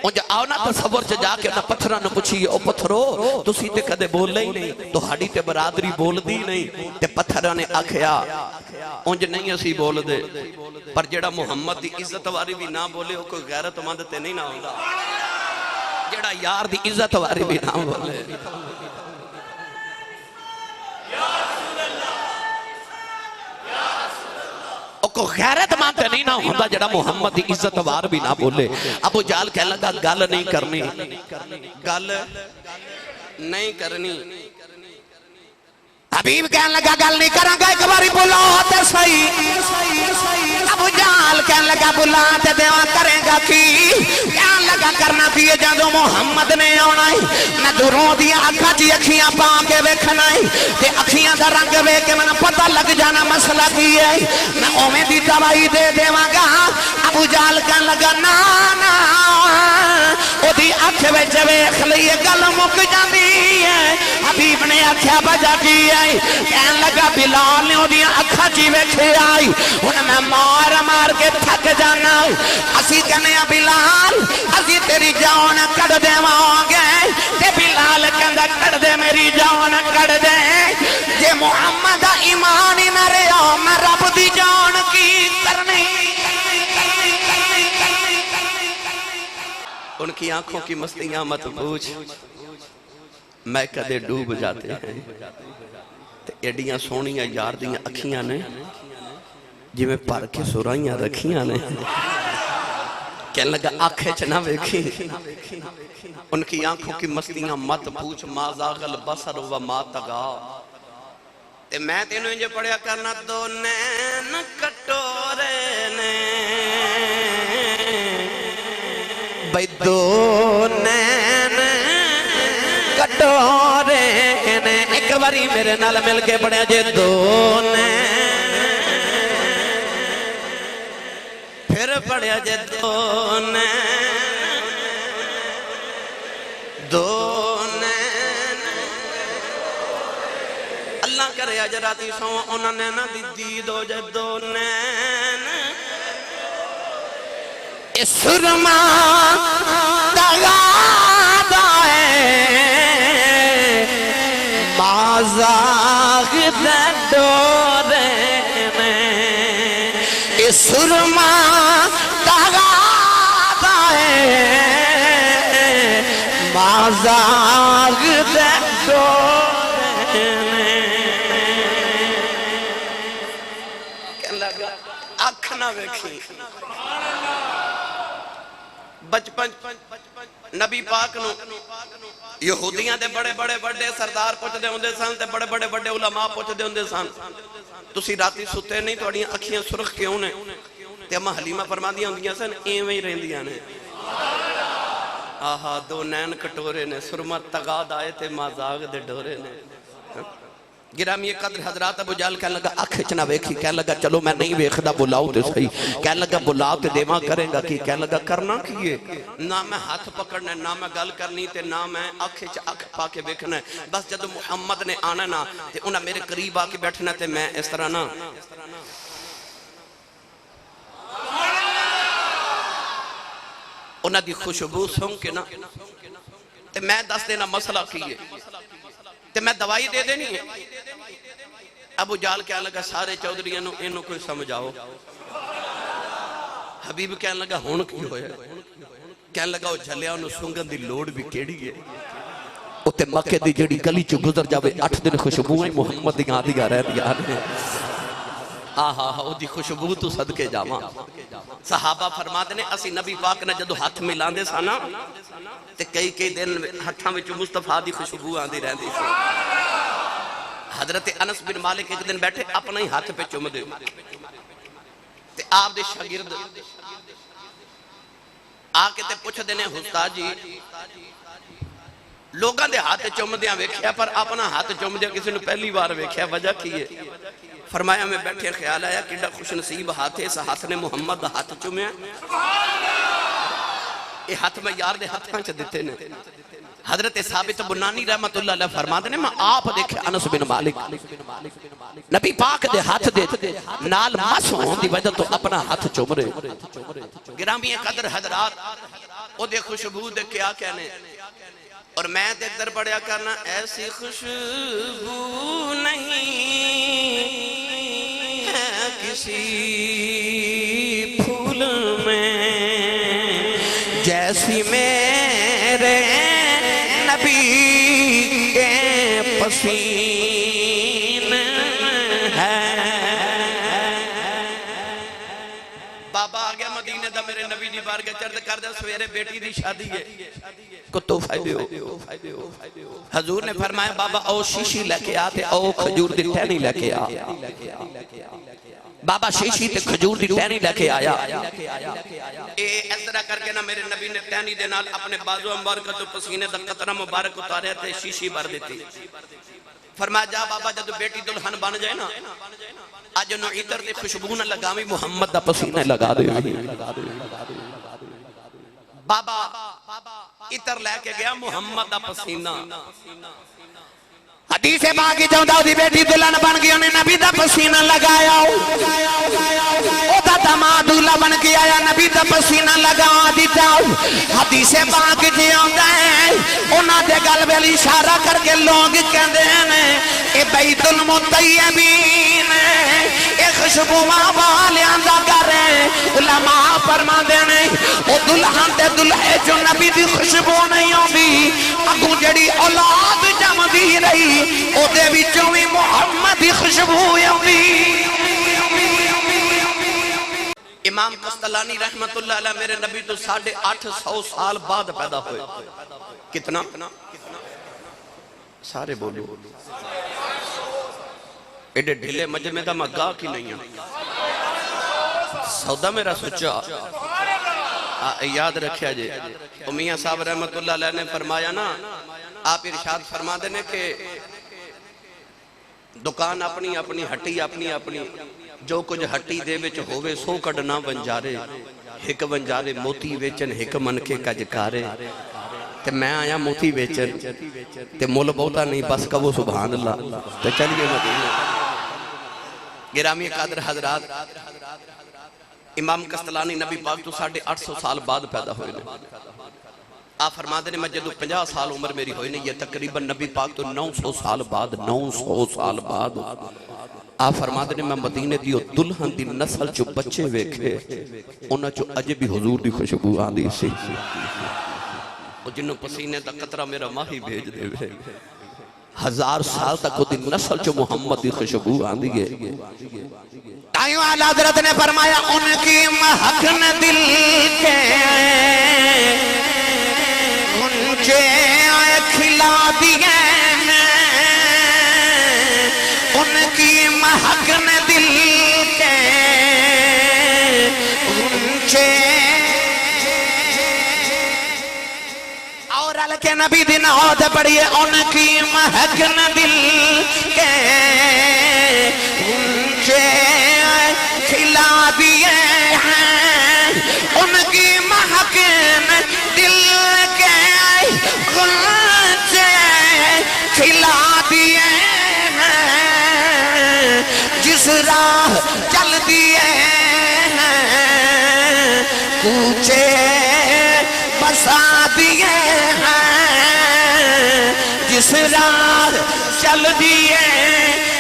اونج آو نا تصور چ جا کے نہ پتھراں نوں پوچھیے او پتھرو تسی تے کدے بولے ہی نہیں تہاڈی تے برادری بولدی نہیں تے پتھراں نے آکھیا اونج نہیں اسی بول دے پر جڑا محمد دی عزت واری بھی نہ بولے او کوئی غیرت مند تے نہیں نہ ہوندا جڑا یار دی عزت واری بھی نہ بولے کو غیرت مانتے نہیں نہ ہوتا جڑا محمد دی عزت وار بھی نہ بولے ابو جہل کہنے لگا گل نہیں کرنی گل نہیں کرنی حبیب کہنے لگا گل نہیں کروں گا ایک باری بلا تے صحیح ابو جہل کہنے لگا بلا تے دیوا کریں گا کی کہنے لگا کرنا کی جدو محمد نے آنا ہے میں دوروں دیا اکھاں چ اکھیاں پا کے ویکھنا ہے تے اکھیاں دا رنگ ویکھ کے مینوں پتہ لگ جانا مسئلہ کی ہے میں اوویں دی دوائی دے دیواں گا ابو جہل کہنے لگا نا او دی اکھ وچ ویکھ لئیے گل مک جاندی ہے حبیب نے آکھیا وجہ کی ہے کہن لگا بلال نے اودیاں اکھاں چ ویکھے آئی ہن میں مار مار کے تھک جانا اسی کہنے بلال اسی تیری جان کڈ دیواں گے تے بلال کہندا کڈ دے میری جان کڈ دے جے محمد دا ایمان ہی نہ رہیا میں رب دی جان کی کرنی ان کی آنکھوں کی مستیاں مت پوچھ میں کدے ڈوب جاتے ہیں ایڈیاں سونیاں یار دیاں اکھیاں نے جی میں پر کے سرائیاں رکھیاں نے کہنے لگا آنکھیں چنہ ویکھی ان کی آنکھوں کی مستیاں مت پوچھ ما زاغ البصر و ما طغا تے میں تینوں انجے پڑھیا کرنا دو نین کٹورے نے بھئی دو نین کٹورے نے ایک باری میرے نال مل کے پڑھیا جے دو نین پڑھیا جے دو نین اللہ کرے اج راتی سو انہاں نے نہ دی دید ہو جے دو نین سرما دغا دائے مازاغ دورے میں سرما دغا دائے مازاغ دورے میں کہنے لگا آنکھ نہ ویکھی بچپن نبی پاک نو یہودیاں دے بڑے بڑے بڑے سردار پوچھ دے ہوندے سن تے بڑے بڑے بڑے علماء پوچھ دے ہوندے سن تسی راتی ستے نہیں تہاڈیاں اکھیاں سرخ کیوں نے تے اما حلیمہ فرماندیاں ہوندیاں سن ایویں ہی رہندیاں نے آہا دو نین کٹورے نے سرما تغاد آئے تے مازاغ دے ڈورے نے گرامی قدر حضرات ابو جہل کہنے لگا اکھ نہ ویکھی کہنے لگا چلو میں نہیں ویکھدا بلاؤ تے صحیح کہنے لگا بلاؤ تے دیواں کرے گا کی کہنے لگا کرنا کیے نہ میں ہاتھ پکڑنا نہ میں گل کرنی تے نہ میں اکھ پا کے ویکھنا بس جدو محمد نے آنا نا تے انہاں میرے قریب آ کے بیٹھنا تے میں اس طرح نا انہاں دی خوشبو سن کے نا تے میں دس دینا مسئلہ کیے تے میں دوائی دے دینی ہے ابو جہل کہنے لگا سارے چودھریاں نو انہوں کوئی سمجھاؤ حبیب کہنے لگا ہون کی ہویا کہنے لگا وہ جھلیا انہوں سنگن دی لوڑ بھی کیڑی ہے اتے مکہ دی جڑی گلی چو گزر جاوے 8 دن خوشبوئیں محمد دی آدھگا رہ دیا نے آہا وہ دی خوشبو تو صدقے جاواں صحابہ فرماتے نے اسی نبی پاک نے جدو ہاتھ ملان دے سانا تے کئی دن ہتھاں وچ مصطفیٰ دی خوشبو آندی رہندی سی حضرت انس بن مالک ایک دن بیٹھے اپنا ہی ہاتھ پہ چوم دے تے آپ دے شاگرد آکے تے پوچھ دینے استاد جی لوگاں دے ہاتھ چوم دیاں ویکھیا پر اپنا ہاتھ چوم دیاں کسی نے پہلی بار ویکھیا وجہ کی ہے فرمایا میں بیٹھے خیال آیا کہ خوش نصیب ہاتھ ہے اس ہاتھ نے محمد دا ہاتھ چومیا یہ ہاتھ میں یار دے ہاتھاں چھ دیتے نے حضرت ثابت بنانی رحمت اللہ علیہ فرماتے نے میں آپ دیکھے انس بن مالک نبی پاک دے ہاتھ دے نال مس ہون دی وجہ تو اپنا ہاتھ چوم رہے گرامی قدر حضرات او دے خوشبو دے کیا کہنے اور میں دیکھ در پڑھیا کرنا ایسی خوشبو نہیں ہے کسی پھول میں جیسی میرے نبی کے پسینے ہے بابا آگیا مدینہ دا میرے نبی دی بارگاہ چرد کردہ سویرے بیٹی دی شادی ہے کتو فائدے ہو حضور نے فرمایا بابا او شیشی لے کے آتے او کھجور دی ٹہنی لے کے آ بابا شیشی تے کھجور دی ٹہنی لے کے آیا اس طرح کر کے نا میرے نبی نے ٹہنی دے نال اپنے بازو مبارکہ تو پسینے دا قطرہ مبارک اتارے تے شیشی بھر دیتی فرمایا جا بابا جب بیٹی دلہن بن جائے نا آج انہوں عطر دے خوشبو نہ لگاوی محمد دا پسینے لگا دے بابا عطر لے کے گیا محمد دا پسینہ حدیث باقی چاہتا دی بیٹی دلہن بن گئی انہیں نبی دا پسینہ لگایا او دا دماد دلہ بن کے آیا نبی دا پسینہ لگا دیتا حدیث باقی چاہتا ہے انہاں دے گل بیلی اشارہ کر کے لوگ کہندے ہیں اے بیت المطیبین اے خوشبو والیاں دا گھر ہے علماء فرما دینے او دلہن تے دلہے جو نبی دی خوشبو نہیں ہوندی اگوں جڑی اولاد جم دی رہی او دے وچوں وی محمد دی خوشبو ہوندی امام قسطلانی رحمت اللہ علیہ میرے نبی تو 850 سال بعد پیدا ہوئے کتنا سارے بولو ایڈے ڈھلے مجمع دا مگاہ کی نہیں ہے سودا میرا سچا یاد رکھیا جے میاں صاحب رحمت اللہ علیہ نے فرمایا نا آپ ارشاد فرما دینے کہ دکان اپنی اپنی ہٹی اپنی اپنی جو کچھ ہٹی دے وچ ہووے سو کڈنا بنجارے ایک ونجارے موتی ویچن ایک منکے کجکارے تے میں آیا موتی ویچن تے مول بہتا نہیں بس کہو سبحان اللہ تے چلیے مدینہ گرامی قادر حضرات امام قسطلانی نبی پاک تو 850 سال بعد پیدا ہوئے نے آپ فرما دے نے میں جدو 50 سال عمر میری ہوئی نہیں یہ تقریباً نبی پاک تو 900 سال بعد 900 سال بعد آپ فرما دے نے میں مدینے دیو دلہن دی نسل چو بچے ویکھے انہاں چو اجے بھی حضور دی خوشبو آندی سی اور جنہوں پسینے دا قطرہ میرا ماہی بھیج دے وے 1000 سال تک وہ دی نسل چو محمد دی خوشبو آندی ہے تائیوں اعلیٰ حضرت نے فرمایا ان کی مہکن دل کے گنچے کھلا دیے ان کی مہکن دل کے گنچے اور کے نبی دن عہد پڑھئے ان کی مہکن دل کے گنچے کھلا دیے ہیں ان کی مہکن دل کے گنچے کھلا دیے ہیں جس راہ چل دیے ہیں کوچے بسا دیے ہیں جس راہ چل دیے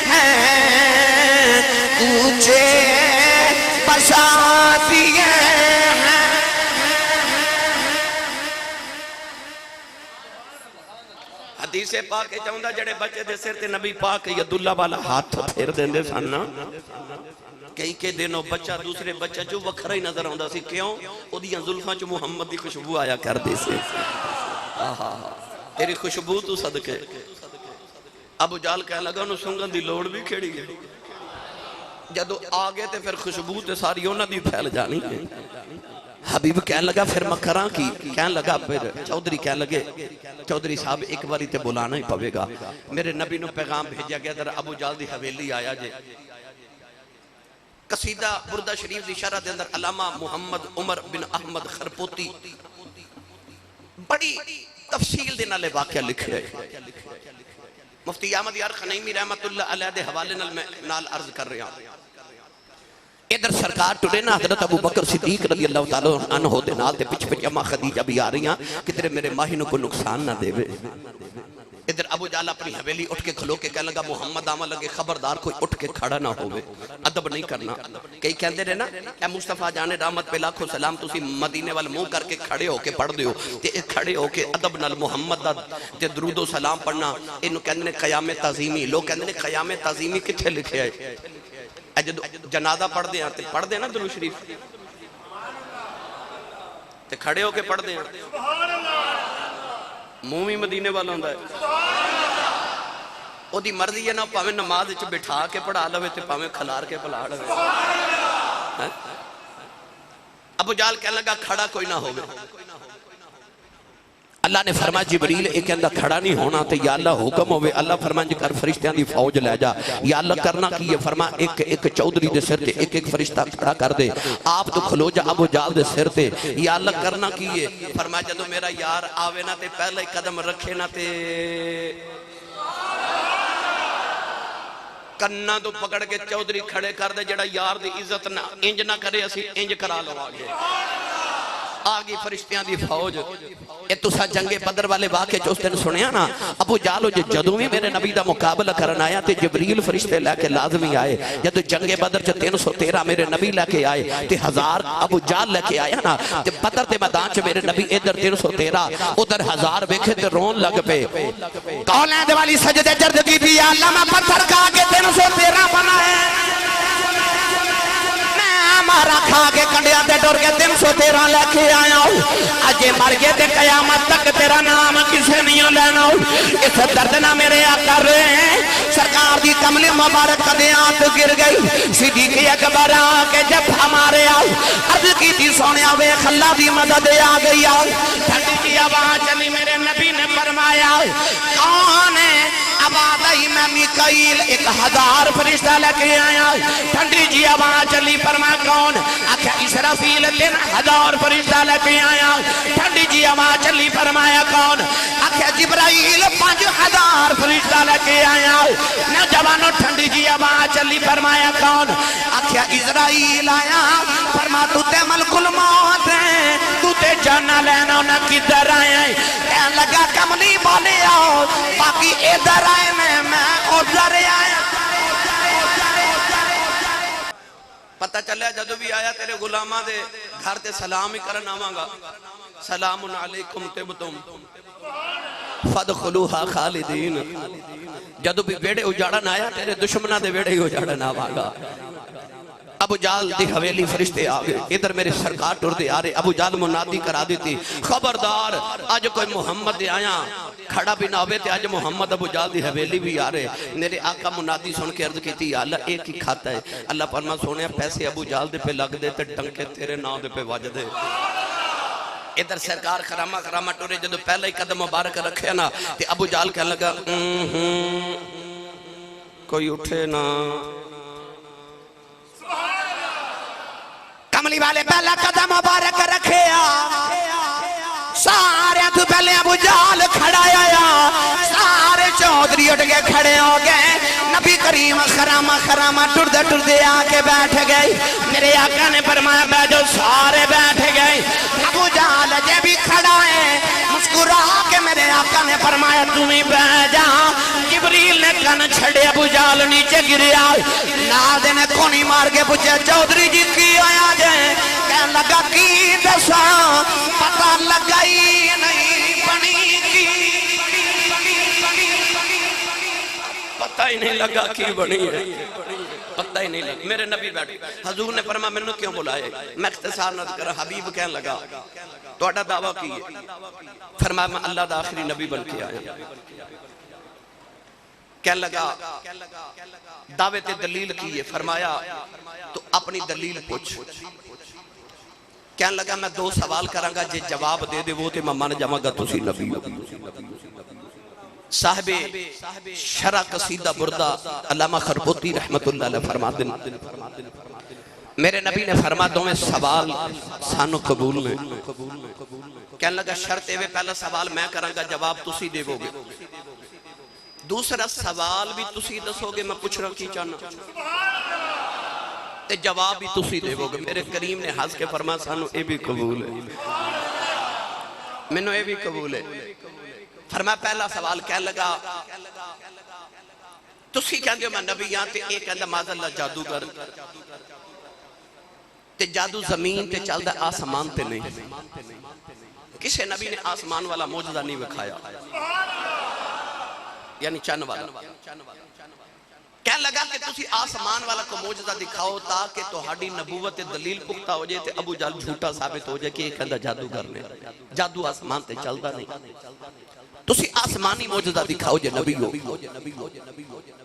ہیں کوچے بسا دیے ہیں حدیث پاک چاہندہ جڑے بچے دے سر تے نبی پاک یداللہ والا ہاتھ پھیر دیں دے سننا کئی کے دنوں بچہ دوسرے بچہ جو وکھرہ ہی نظر آندہ سی کیوں او دیاں ظلفاں چو محمد دی خوشبو آیا کر دے سے تیری خوشبو تو صدقے ابو جال کہنے لگا انہوں سنگن دی لوڑ بھی کھیڑی گئے جدو آگے تے پھر خوشبو تے ساری انہوں دی پھیل جانی ہے حبیب کہنے لگا پھر مکران کی کہنے لگا پھر چودری کہنے لگے چودری صاحب ایک باری تے بلانا ہی پوے گا میرے نبی نو پیغام بھیجا گیا در ابو جال دی حویلی آیا جے قصیدہ بردہ شریف دی شرح دے اندر علامہ محمد عمر بن احمد خرپوتی بڑی تفصیل دے نالے واقعہ لکھے مفتی احمد یار خنیمی رحمت اللہ علیہ دے حوالے نال عرض کر رہے ہیں ادھر سرکار ٹوڑے نا حضرت ابو بکر صدیق رضی اللہ تعالیٰ عنہ دے نال تے پچھ پچھ اماں خدیجہ بھی آ رہی ہیں کہ تیرے میرے ماہینوں کو نقصان نہ دے وے ادھر ابو جال اپنی حویلی اٹھ کے کھلو کے کہنے لگا محمد آمد لگے خبردار کوئی اٹھ کے کھڑا نہ ہوئے ادب نہیں کرنا کئی کہندے رہے نا اے مصطفیٰ جانے رحمت پہ لاکھوں سلام تسی مدینے والے منہ کر کے کھڑے ہو کے پڑھ دیو تے کھڑے ہو کے ادب نال محمد دا تے درود و سلام پڑھنا انہوں کہندے نے قیام تعظیمی لوگ کہندے نے قیام تعظیمی کتھے لکھے ہے جنازہ پڑھ دیں تے پڑھ دیں نا درود شریف تے کھڑے ہو کے پڑھ دیں مومی مدینے والا ہوندہ ہے او دی مرضی ہے نا پاویں نماز وچ بٹھا کے پڑھا لوے تے پاویں کھلار کے پڑھا لوے ابو جال کہنے لگا کھڑا کوئی نہ ہوگا اللہ نے فرمایا جبریل ایک اندہ کھڑا نہیں ہونا تے یا اللہ حکم ہوئے اللہ فرمایا جی کر فرشتیاں دی فوج لے جا یا اللہ کرنا کیے فرمایا ایک چودری دے سر تے ایک فرشتہ کھڑا کر دے آپ تو کھلو جا ابو جال دے سر تے یا اللہ کرنا کیے فرمایا جدو میرا یار آوے نہ تے پہلے قدم رکھے نہ تے کنہ تو پکڑ کے چودری کھڑے کر دے جڑا یار دی عزت نہ انج نہ کرے اسی انج کرا لو آگے آگی فرشتیاں دی فوج اے تسا جنگ بدر والے واقعے جو اس دن سنیا نا ابو جالو جدو بھی میرے نبی دا مقابلہ کرن آیا تے جبریل فرشتے لے کے لازمی آئے جدو جنگ بدر چ 313 میرے نبی لے کے آئے تے 1000 ابو جال لے کے آیا نا تے بدر تے میدان چ میرے نبی ادھر 313 ادھر 1000 ویکھے تے رون لگ پے کولیں دے والی سجدے جرد کی تھی یا اللہ میں پتھر کھا کے 313 بنائے مارا کھا کے کنڈیاں تے ڈور کے 313 لے کے آیا ہوں اجے مر گئے تے قیامت تک تیرا نام کسے نہیں لینا اس درد نہ میرے آقا رہے ہیں سرکار دی کملی مبارک قدیاں تو گر گئی صدیق اکبر آ کے جب ہمارے آؤ عرض کی تھی سونیا ویکھ اللہ دی مدد آ گئی آؤ ٹھنڈی کی آواز چلی میرے نبی نے فرمایا کون ہے آواز آئی میں میکائیل 1000 فرشتہ لے کے آیا ٹھنڈی جی آواز چلی فرمایا کون آخیا اسرافیل 3000 فرشتہ لے کے آیا ٹھنڈی جی آواز چلی فرمایا کون آخیا جبرائیل 5000 فرشتہ لے کے آیا نوجوانوں ٹھنڈی جی آواز چلی فرمایا کون آخیا اسرائیل آیا فرما تو تے ملک الموت ہے تو تے جانا لینا نہ کدھر آئے ہیں کہنے لگا کملی بولے آؤ باقی ادھر آئے میں ادھر آیا پتہ چلیا جدو بھی آیا تیرے غلامہ دے گھر تے سلام ہی کرنا آوانگا سلام علیکم تبتم فدخلوہا خالدین جدو بھی بیڑے اجاڑن آیا تیرے دشمنہ دے بیڑے اجاڑن آوانگا ابو جال دی حویلی فرشتے آگے ادھر میرے سرکار ٹور دے آرے ابو جال منادی کرا دیتی خبردار آج کوئی محمد دے آیا کھڑا بھی نہ ہوئے تھے آج محمد ابو جال دی حویلی بھی آرے میرے آقا منادی سن کے عرض کی تھی اللہ ایک ہی کھاتا ہے اللہ فرما سونے پیسے ابو جال دے پہ لگ دے تے ڈنکے تیرے ناؤ دے پہ واج دے ادھر سرکار خرامہ ٹورے جدو پہلے ہی قدم مبارک رکھے نا تے ابو جال کہنے لگا کوئی اٹھے نا کملی والے پہلا قدم مبارک رکھے سارے تو پہلے ابو جال کھڑا آیا سارے چودھری اٹھ کے کھڑے ہو گئے نبی کریم خرامہ ٹردے آکے بیٹھ گئی میرے آقا نے فرمایا بیٹھو سارے بیٹھ گئے ابو جال جے بھی کھڑا ہے مسکرا کے میرے آقا نے فرمایا تمہیں بیٹھ جا جبریل نے کن چھڑے ابو جال نیچے گریا نادے نے کونی مار کے پوچھے چودھری جی کی آیا جائے کہنے لگا کی دسا پتہ لگائی نہیں بنی کی پتہ ہی نہیں لگا کی بنی ہے پتہ ہی نہیں لگا میرے نبی بیٹھے حضور نے فرمایا میں نے کیوں بلائے میں اختصار نہ کر حبیب کہنے لگا تو اٹھا دعویٰ کی فرمایا میں اللہ دا آخری نبی بن کے آیا کہنے لگا دعوت دلیل کی فرمایا تو اپنی دلیل پوچھ کہنے لگا میں 2 سوال کروں گا جے جواب دے دے وہ تے میں مان جاواں گا تسی نبی صاحب شرح قصیدہ بردہ علامہ خربوتی رحمت اللہ علیہ فرما دن میرے نبی نے فرما دو میں سوال سانو قبول میں کہنے لگا شرط ہے پہلا سوال میں کروں گا جواب تسی دے گو گے دوسرا سوال بھی تسی دسو گے میں پوچھ رہا کی چاہنا تے جواب بھی تسی دے گے میرے کریم نے ہنس کے فرما سانو اے بھی قبول ہے منو اے بھی قبول ہے فرما پہلا سوال کہنے لگا تسی کہندے ہو میں نبی آتے ایک کہندہ ماذا اللہ جادوگر تے جادو زمین تے چلدا آسمان تے نہیں کسے نبی نے آسمان والا موجزہ نہیں بکھایا یعنی چند والا کہنے لگا کہ تسی آسمان والا کو موجزہ دکھاؤ تاکہ توہاڑی نبوت دلیل پختہ ہو جائے تے ابو جال جھوٹا ثابت ہو جائے کہ ایک کہندہ جادوگر نے جادو آسمان تے چلدا نہیں تسی آسمانی موجزہ دکھاؤ جے نبی ہو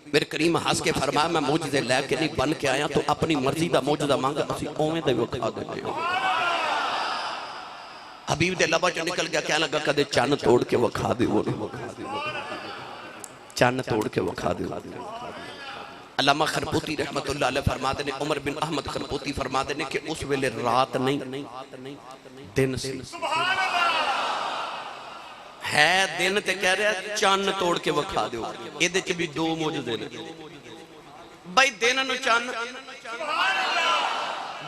میرے کریم ہنس کے فرمایا میں موجزے لے کے نہیں بن کے آیا تو اپنی مرضی دا موجزہ مانگا اسی اویں دے وکھا دیتے ہو حبیب دے لبا جو نکل گیا کہنے لگا کدے چان توڑ کے وکھا دے وہ چان توڑ کے وکھا دے علامہ خربوتی رحمت اللہ علیہ فرما دینے عمر بن احمد خربوتی فرما دینے کہ اس ویلے رات نہیں دن سی ہے دن تے کہہ رہا ہے چان توڑ کے وکھا دیو یہ دے بھی 2 موجودے نے بھائی دن نو چان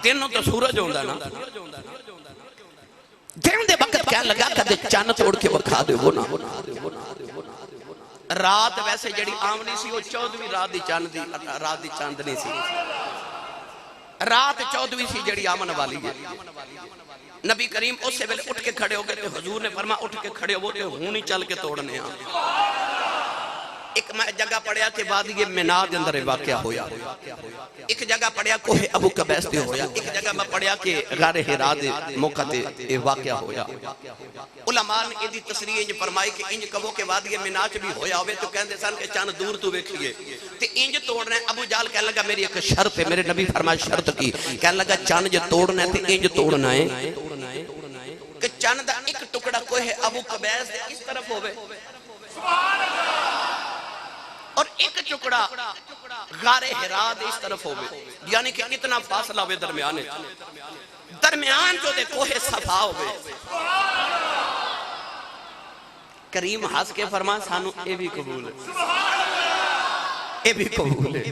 دن نو تو سورج ہوندہ نا دن دے وقت کیا لگا کہ چان توڑ کے وکھا دیو نا رات ویسے جڑی آمنی سی وہ 14ویں رات دی چاندنی سی رات 14ویں سی جڑی آمن والی ہے نبی کریم اس سے پہلے اٹھ کے کھڑے ہو گئے تھے حضور نے فرمایا اٹھ کے کھڑے ہو گئے ہونی چل کے توڑنے ایک جگہ پڑھیا کہ بعد یہ مناء دے اندر واقعہ ہویا ایک جگہ پڑھیا کوہ ابو قبیس دے ہویا ایک جگہ میں پڑھیا کہ غار حرا دے موقع دے واقعہ ہویا علماء نے یہ تصریح انج فرمائی کہ انج کبو کے بعد یہ مناء بھی ہویا ہوئے تو کہندے سن کہ چاند دور تو ویکھیے تے انج توڑنا ہے ابو جال کہنے لگا میری ایک شرط ہے میرے نبی فرمایا شرط کی کہنے لگا چاند جو توڑنا ہے تے انج توڑنا ہے کہ چاند دا ایک ٹکڑا کوہ ابو قبیس دے اس طرف ہوئے اور ایک ٹکڑا غار ہرا دے اس طرف ہوئے، یعنی کہ اتنا فاصلہ ہوئے درمیان جو دے کوہ صفا ہوئے. کریم ہنس کے فرما سانو اے بھی قبول ہے، اے بھی قبول ہے.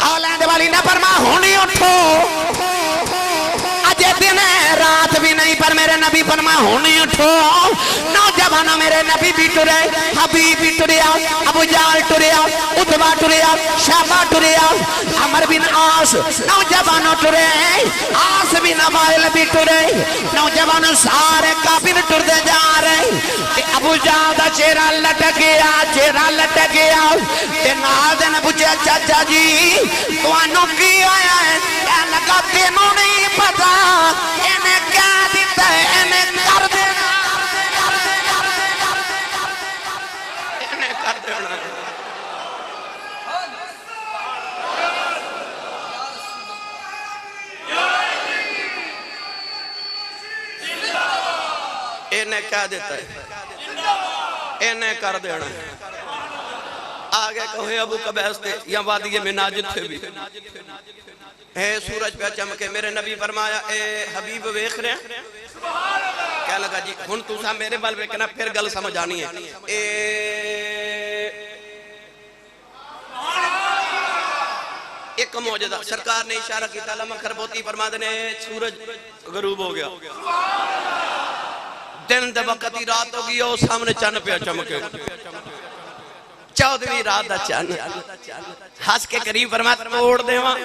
اولاد والی نہ فرما ہونی اٹھو اجے دن رات بھی نہیں پر میرے نبی فرما ہونی اٹھو. نوجوانوں میرے نبی بھی ٹرے، حبیب بھی ٹریا، ابو جال ٹریا، عتبہ ٹریا، شیبہ ٹریا، عمر بن عاص. نوجوانوں ٹرے، عاص بن وائل بھی ٹرے، نوجوانوں سارے کافر ٹردے جا رہے. ابو جال دا چہرہ لٹک گیا تے نال دے نے پوچھا چاچا جی توانوں کی آیا ہے؟ کہنے لگا تینوں نہیں پتا انہیں کیا دیتا ہے، انہیں کر دینا، انہیں کر دینا. انہیں کیا دیتا ہے، انہیں کر دینا. آگے کہے ابو قبیس تھے یا وادی مناجد تھے بھی، اے سورج پہ چمکے. میرے نبی فرمایا اے حبیب ویکھ رہے ہیں؟ کیا لگا جی ہن تساں میرے بال ویکھنا پھر گل سمجھ آنی ہے. ایک معجزہ سرکار نے اشارہ کی علامہ خربوتی فرما دینے سورج غروب ہو گیا، دن دے وقت ہی رات ہو گئی اور سامنے چاند پہ چمکے. 14ویں رات دا چاند ہنس کے قریب فرمایا توڑ دے وہاں.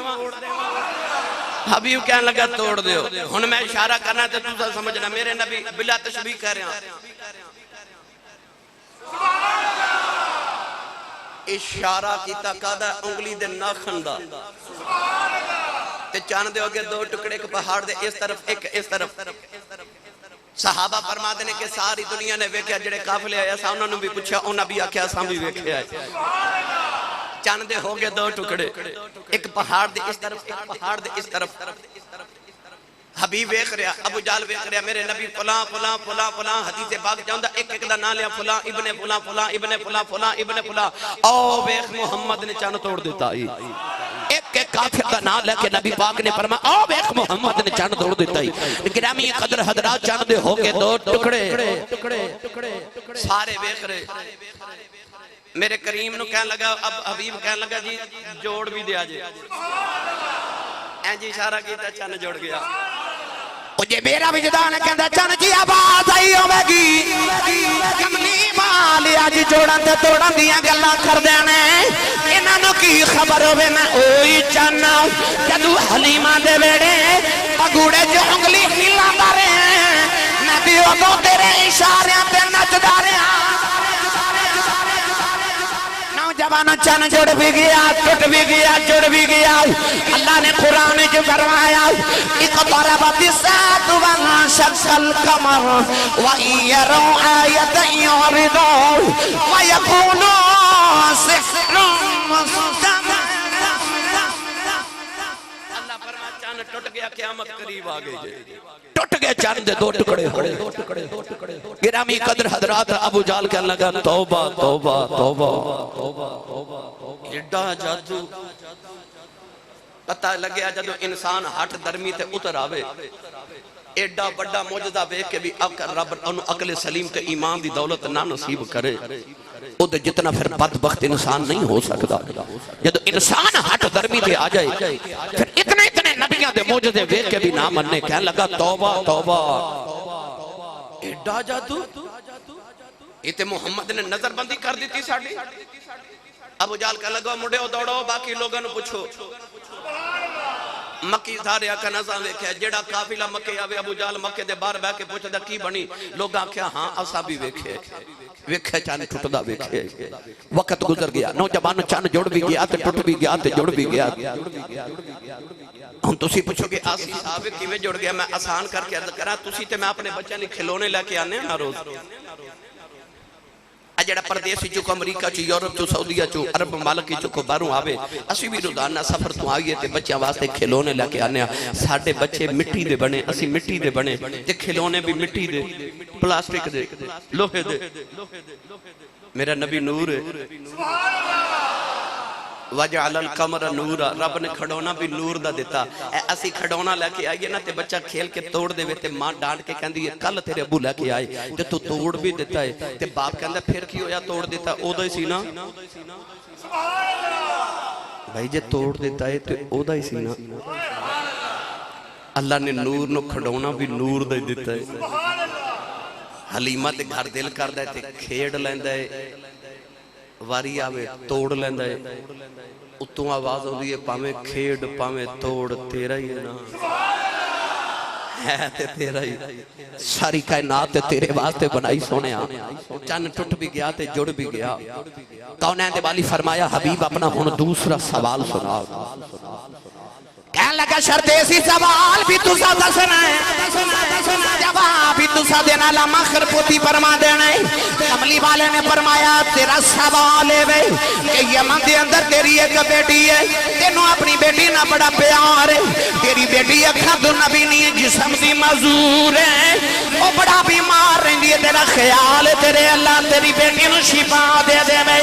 حبیب کہنے لگا توڑ دیو. ہن میں اشارہ کرنا تو تُسا سمجھنا میرے نبی بلا تشبیہ کہہ رہے ہیں. اشارہ کیتا کادا انگلی دے ناخن دا تے چاند دے ہو گئے دو ٹکڑے کے پہاڑ دے اس طرف ایک اس طرف. صحابہ فرما دینے کہ ساری دنیا نے ویکھیا جڑے قافلے آیا سا انہوں نے بھی پوچھا انہوں بھی آکھیا ساں بھی ویکھیا ہے. چاند دے ہو گئے دو ٹکڑے، ایک پہاڑ دے اس طرف ایک پہاڑ دے اس طرف. حبیب ویکھ رہا، ابو جال ویکھ رہا، میرے نبی فلاں فلاں فلاں فلاں حدیث پاک جاؤں دا ایک ایک دا نام لیا فلاں ابن فلاں فلاں ابن فلاں فلاں ابن فلاں. او ویکھ محمد نے چاند توڑ دیتا ہی. ایک ایک کافر دا نام لے کے نبی پاک نے فرمایا او ویکھ محمد نے چاند توڑ دیتا ہی. گرامی قدر حضرات چاند دے ہو کے دو ٹکڑے سارے ویکھ رہے. میرے کریم نو کہنے لگا اب حبیب کہنے لگا جی جوڑ بھی دیا جے. اینجی اشارہ کیتا چاند جوڑ گیا. مجھے میرا وجدان کہندا چن جی آواز آئی ہوے گی کملی مالی اج جوڑن تے توڑن دیاں گلاں کردے نے. انہاں نوں کی خبر ہوے میں اوہی چن جدوں حلیمہ دے ویڑے پگوڑے جو انگلی ہلاندا رہے نبی اودوں تیرے اشاریاں تے نچدا رہیا. نوجوانوں چن جڑ بھی گیا ٹوٹ بھی گیا جڑ بھی گیا. اللہ نے قرآن جو فرمایا اقتربت الساعة وانشق القمر وإن يروا آية يعرضوا ويقولوا سحر مستمر. اللہ فرمایا چاند ٹوٹ گیا قیامت قریب آ گئی. ٹوٹ گئے چاند دے دو ٹکڑے ہوئے. گرامی قدر حضرات ابو جال کہنے لگا توبہ توبہ توبہ. ایڈا جادو پتہ لگیا جدو انسان ہٹ درمی تے اتر آوے. ایڈا بڑا موجزہ بے کے بھی رب انہوں عقل سلیم تے ایمان دی دولت نہ نصیب کرے او دے جتنا پھر بدبخت انسان نہیں ہو سکتا. جدو انسان ہٹ درمی تے آ جائے پھر اتنے نبیاں دے موجزے بے کے بھی نہ مننے. کہنے لگا توبہ توبہ. ایڈا جادو یہ تے محمد نے نظر بندی کر دی تھی ساڑی. ابو جال کہنے لگا مڈے ہو دوڑو باقی لوگوں نے پوچھو. مکی دھاریا کا نظام ویکھیا جیڑا قافلہ مکے آوے ابو جال مکے دے بار بے کے پوچھا دا کی بنی. لوگ آکھیا ہاں اسا بھی ویکھے ویکھے چاند ٹھٹدا ویکھے. وقت گزر گیا نوجوان چاند جوڑ بھی گیا تے ٹوٹ بھی گیا تے جوڑ بھی گیا. ہن تسی پوچھو کہ آسی صاحب کیویں جوڑ گیا. میں آسان کر کے عرض کراں تسی تے میں اپنے بچے نے کھلونے لے کے آنے ہر روز. جڑا پردیسی چکو امریکہ چو یورپ چو سعودیہ چو عرب ممالکی چکو باروں آوے اسی بھی روزانہ سفر تو آئیے تے بچیاں واسطے کھلونے لے کے آنے. ساڑھے بچے مٹی دے بنے اسی مٹی دے بنے تے کھلونے بھی مٹی دے پلاسٹک دے لوہے دے. میرا نبی نور ہے وَجَعَلَ الْقَمَرَ نُورًا رب نے کھڑونا بھی نور دا دیتا اسی کھڑونا لے کے آئیے نا تے بچہ کھیل کے توڑ دے وے تے ماں ڈانٹ کے کہندی ہے کل تیرے ابو لے کے آئے تے تو توڑ بھی دیتا ہے تے باپ کہندا پھر کی ہویا توڑ دیتا او دا ہی سی نا بھائی جے توڑ دیتا ہے تے او دا ہی سی نا اللہ نے نور نو کھڑونا بھی نور دا ہی دیتا ہے حلیمہ تے گھر دل کر دے تے کھیڑ لیندہ ہے واری آوے توڑ لیندہ ہے اتوں آواز ہو رہی ہے پامیں کھیڑ پامیں توڑ تیرا ہی ہے نا ہے تے تیرا ہی ساری کائنات تیرے واسطے بنائی سونے چند ٹوٹ بھی گیا تے جڑ بھی گیا کونین دے والی فرمایا حبیب اپنا ہون دوسرا سوال سنا کہنے لگا شرط ایسی سوال بھی تو سا دسنا ہے جواب بھی تو سا دینا لما خرپوتی فرما دینا ہے کملی والے نے فرمایا تیرا سوال ہے بے کہ یمن دے اندر تیری ایک بیٹی ہے تینوں اپنی بیٹی نہ بڑا پیار ہے تیری بیٹی اکھاں تو نبی نہیں ہے جسم دی معذور ہے وہ بڑا بیمار رہی ہے تیرا خیال ہے تیرے اللہ تیری بیٹی نو شفا دے دے بے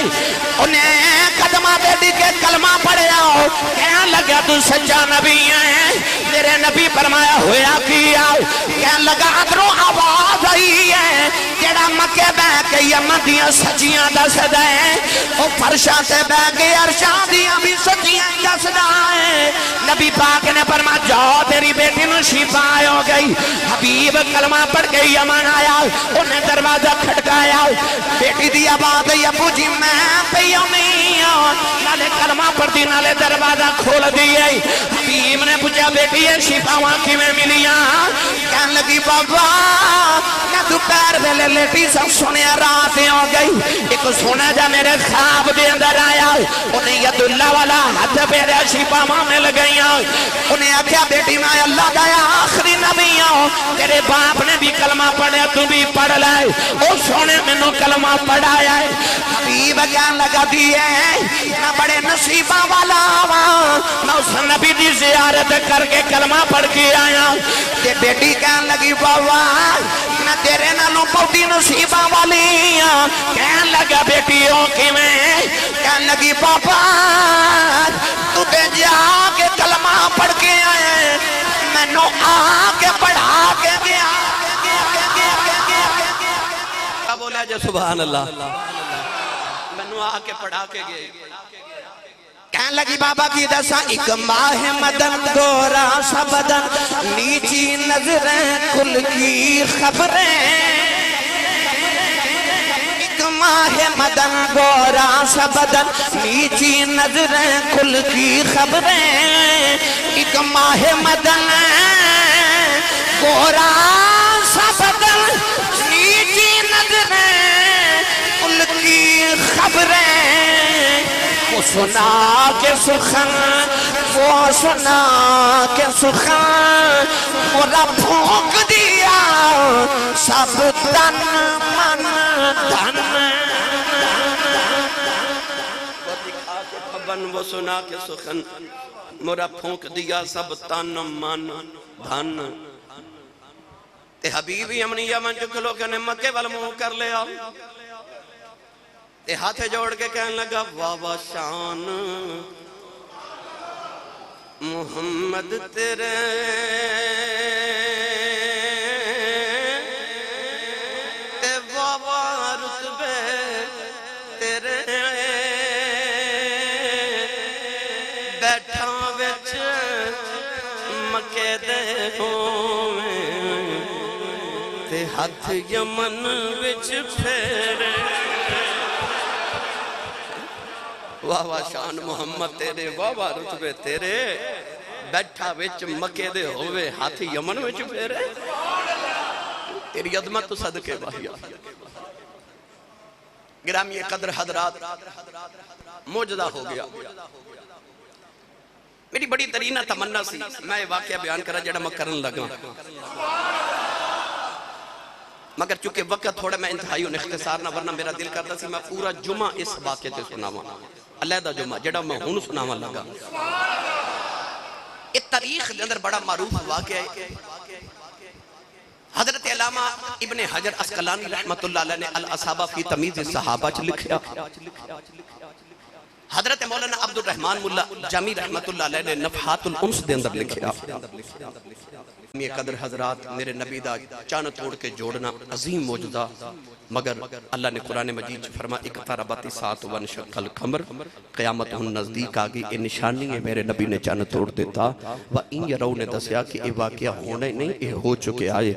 انہیں قدمہ دے دی کے کلمہ پڑھے آؤ کہنے لگا تو سچا نبی ہیں میرے نبی فرمایا ہویا کیا کہنے لگا ادھروں آواز آئی ہے جڑا مکے بہ کے یمن دیاں سچیاں دس دیں وہ فرشاں تے بہ کے عرشاں دیاں بھی سچیاں دس دیں نبی پاک نے فرمایا جاؤ تیری بیٹی نو شفا ہو گئی حبیب کلمہ پڑھ کے یمن آیا انہیں دروازہ کھٹکایا بیٹی دی آواز ہے ابو جی میں پیومی نالے کلمہ پڑھتی نالے دروازہ کھول دیئے حبیب نے پوچھا بیٹی ہے شفاواں کی میں ملیاں کہنے لگی بابا میں دوپہر ویلے لیٹی سب سنے راتیں ہو گئی ایک سونا جا میرے خواب دے اندر آیا انہیں ید اللہ والا ہاتھ پیرے شفاواں مل گئیاں انہیں آکھیا بیٹی میں اللہ دا آخری نبی ہوں تیرے باپ نے بھی کلمہ پڑھے تو بھی پڑھ لائے او سونے میں نو کلمہ پڑھایا ہے حبیب کہنے لگا دیئے میں بڑے نصیبہ والا میں اس نبی دی زیارت کر کے کلمہ پڑھ کے آیا تے بیٹی کہنے لگی بابا میں تیرے نالوں بہتی نصیبہ والی کہنے لگا بیٹیوں کی میں کہنے لگی بابا تو تے جا کے کلمہ پڑھ کے آئے میں نو آ کے پڑھا کے گیا کیا بولا جو سبحان اللہ میں نو آ کے پڑھا کے گئے کہنے لگی بابا کی دسا ایک ماہ مدن گورا سا بدن نیچی نظریں کل کی خبریں ایک ماہ مدن گورا سا بدن نیچی نظریں کل کی خبریں ایک ماہ مدن گورا سا بدن نیچی نظریں کل کی خبریں وہ سنا کے سخن وہ سنا کے سخن مورا پھونک دیا سب تن من دھن وہ سنا کے سخن مورا پھونک دیا سب تن من دھن تے حبیبی امنی یمن چکلو کہ نے مکے والموں کر لیا تے ہاتھ جوڑ کے کہنے لگا واہ شان محمد تیرے تے واہ رتبے تیرے بیٹھا وچ مکے دے ہوئے تے ہاتھ یمن وچ پھیرے واہ واہ شان محمد تیرے واہ واہ رتبے تیرے بیٹھا وچ مکے دے ہوئے ہاتھ یمن وچ پھیرے تیری عظمت تو صدقے باہیا گرامی قدر حضرات موجزہ ہو گیا میری بڑی ترینہ تمنا سی میں واقعہ بیان کرا جڑا میں کرن لگا مگر چونکہ وقت تھوڑا میں انتہائی ان اختصار نہ ورنہ میرا دل کرتا سی میں پورا جمعہ اس واقعے تے سناواں علیحدہ جمعہ جڑا میں ہون سناواں لگا یہ تاریخ دے اندر بڑا معروف واقعہ ہے حضرت علامہ ابن حجر اسقلانی رحمت اللہ علیہ نے الاصابہ فی تمیز الصحابہ چ لکھیا. حضرت مولانا عبد الرحمن ملا جامی رحمت اللہ علیہ نے نفحات الانس دے اندر لکھیا. یہ قدر حضرات میرے نبی دا چان توڑ کے جوڑنا عظیم معجزہ، مگر اللہ نے قرآن مجید فرما اقتربت الساعۃ وانشق القمر، قیامت ہن نزدیک آگئی. یہ نشانی ہے میرے نبی نے چان توڑ دیتا. وَإِن يَرَوْا نے دسیا کہ یہ واقعہ ہونا ہی نہیں، یہ ہو چکے آئے.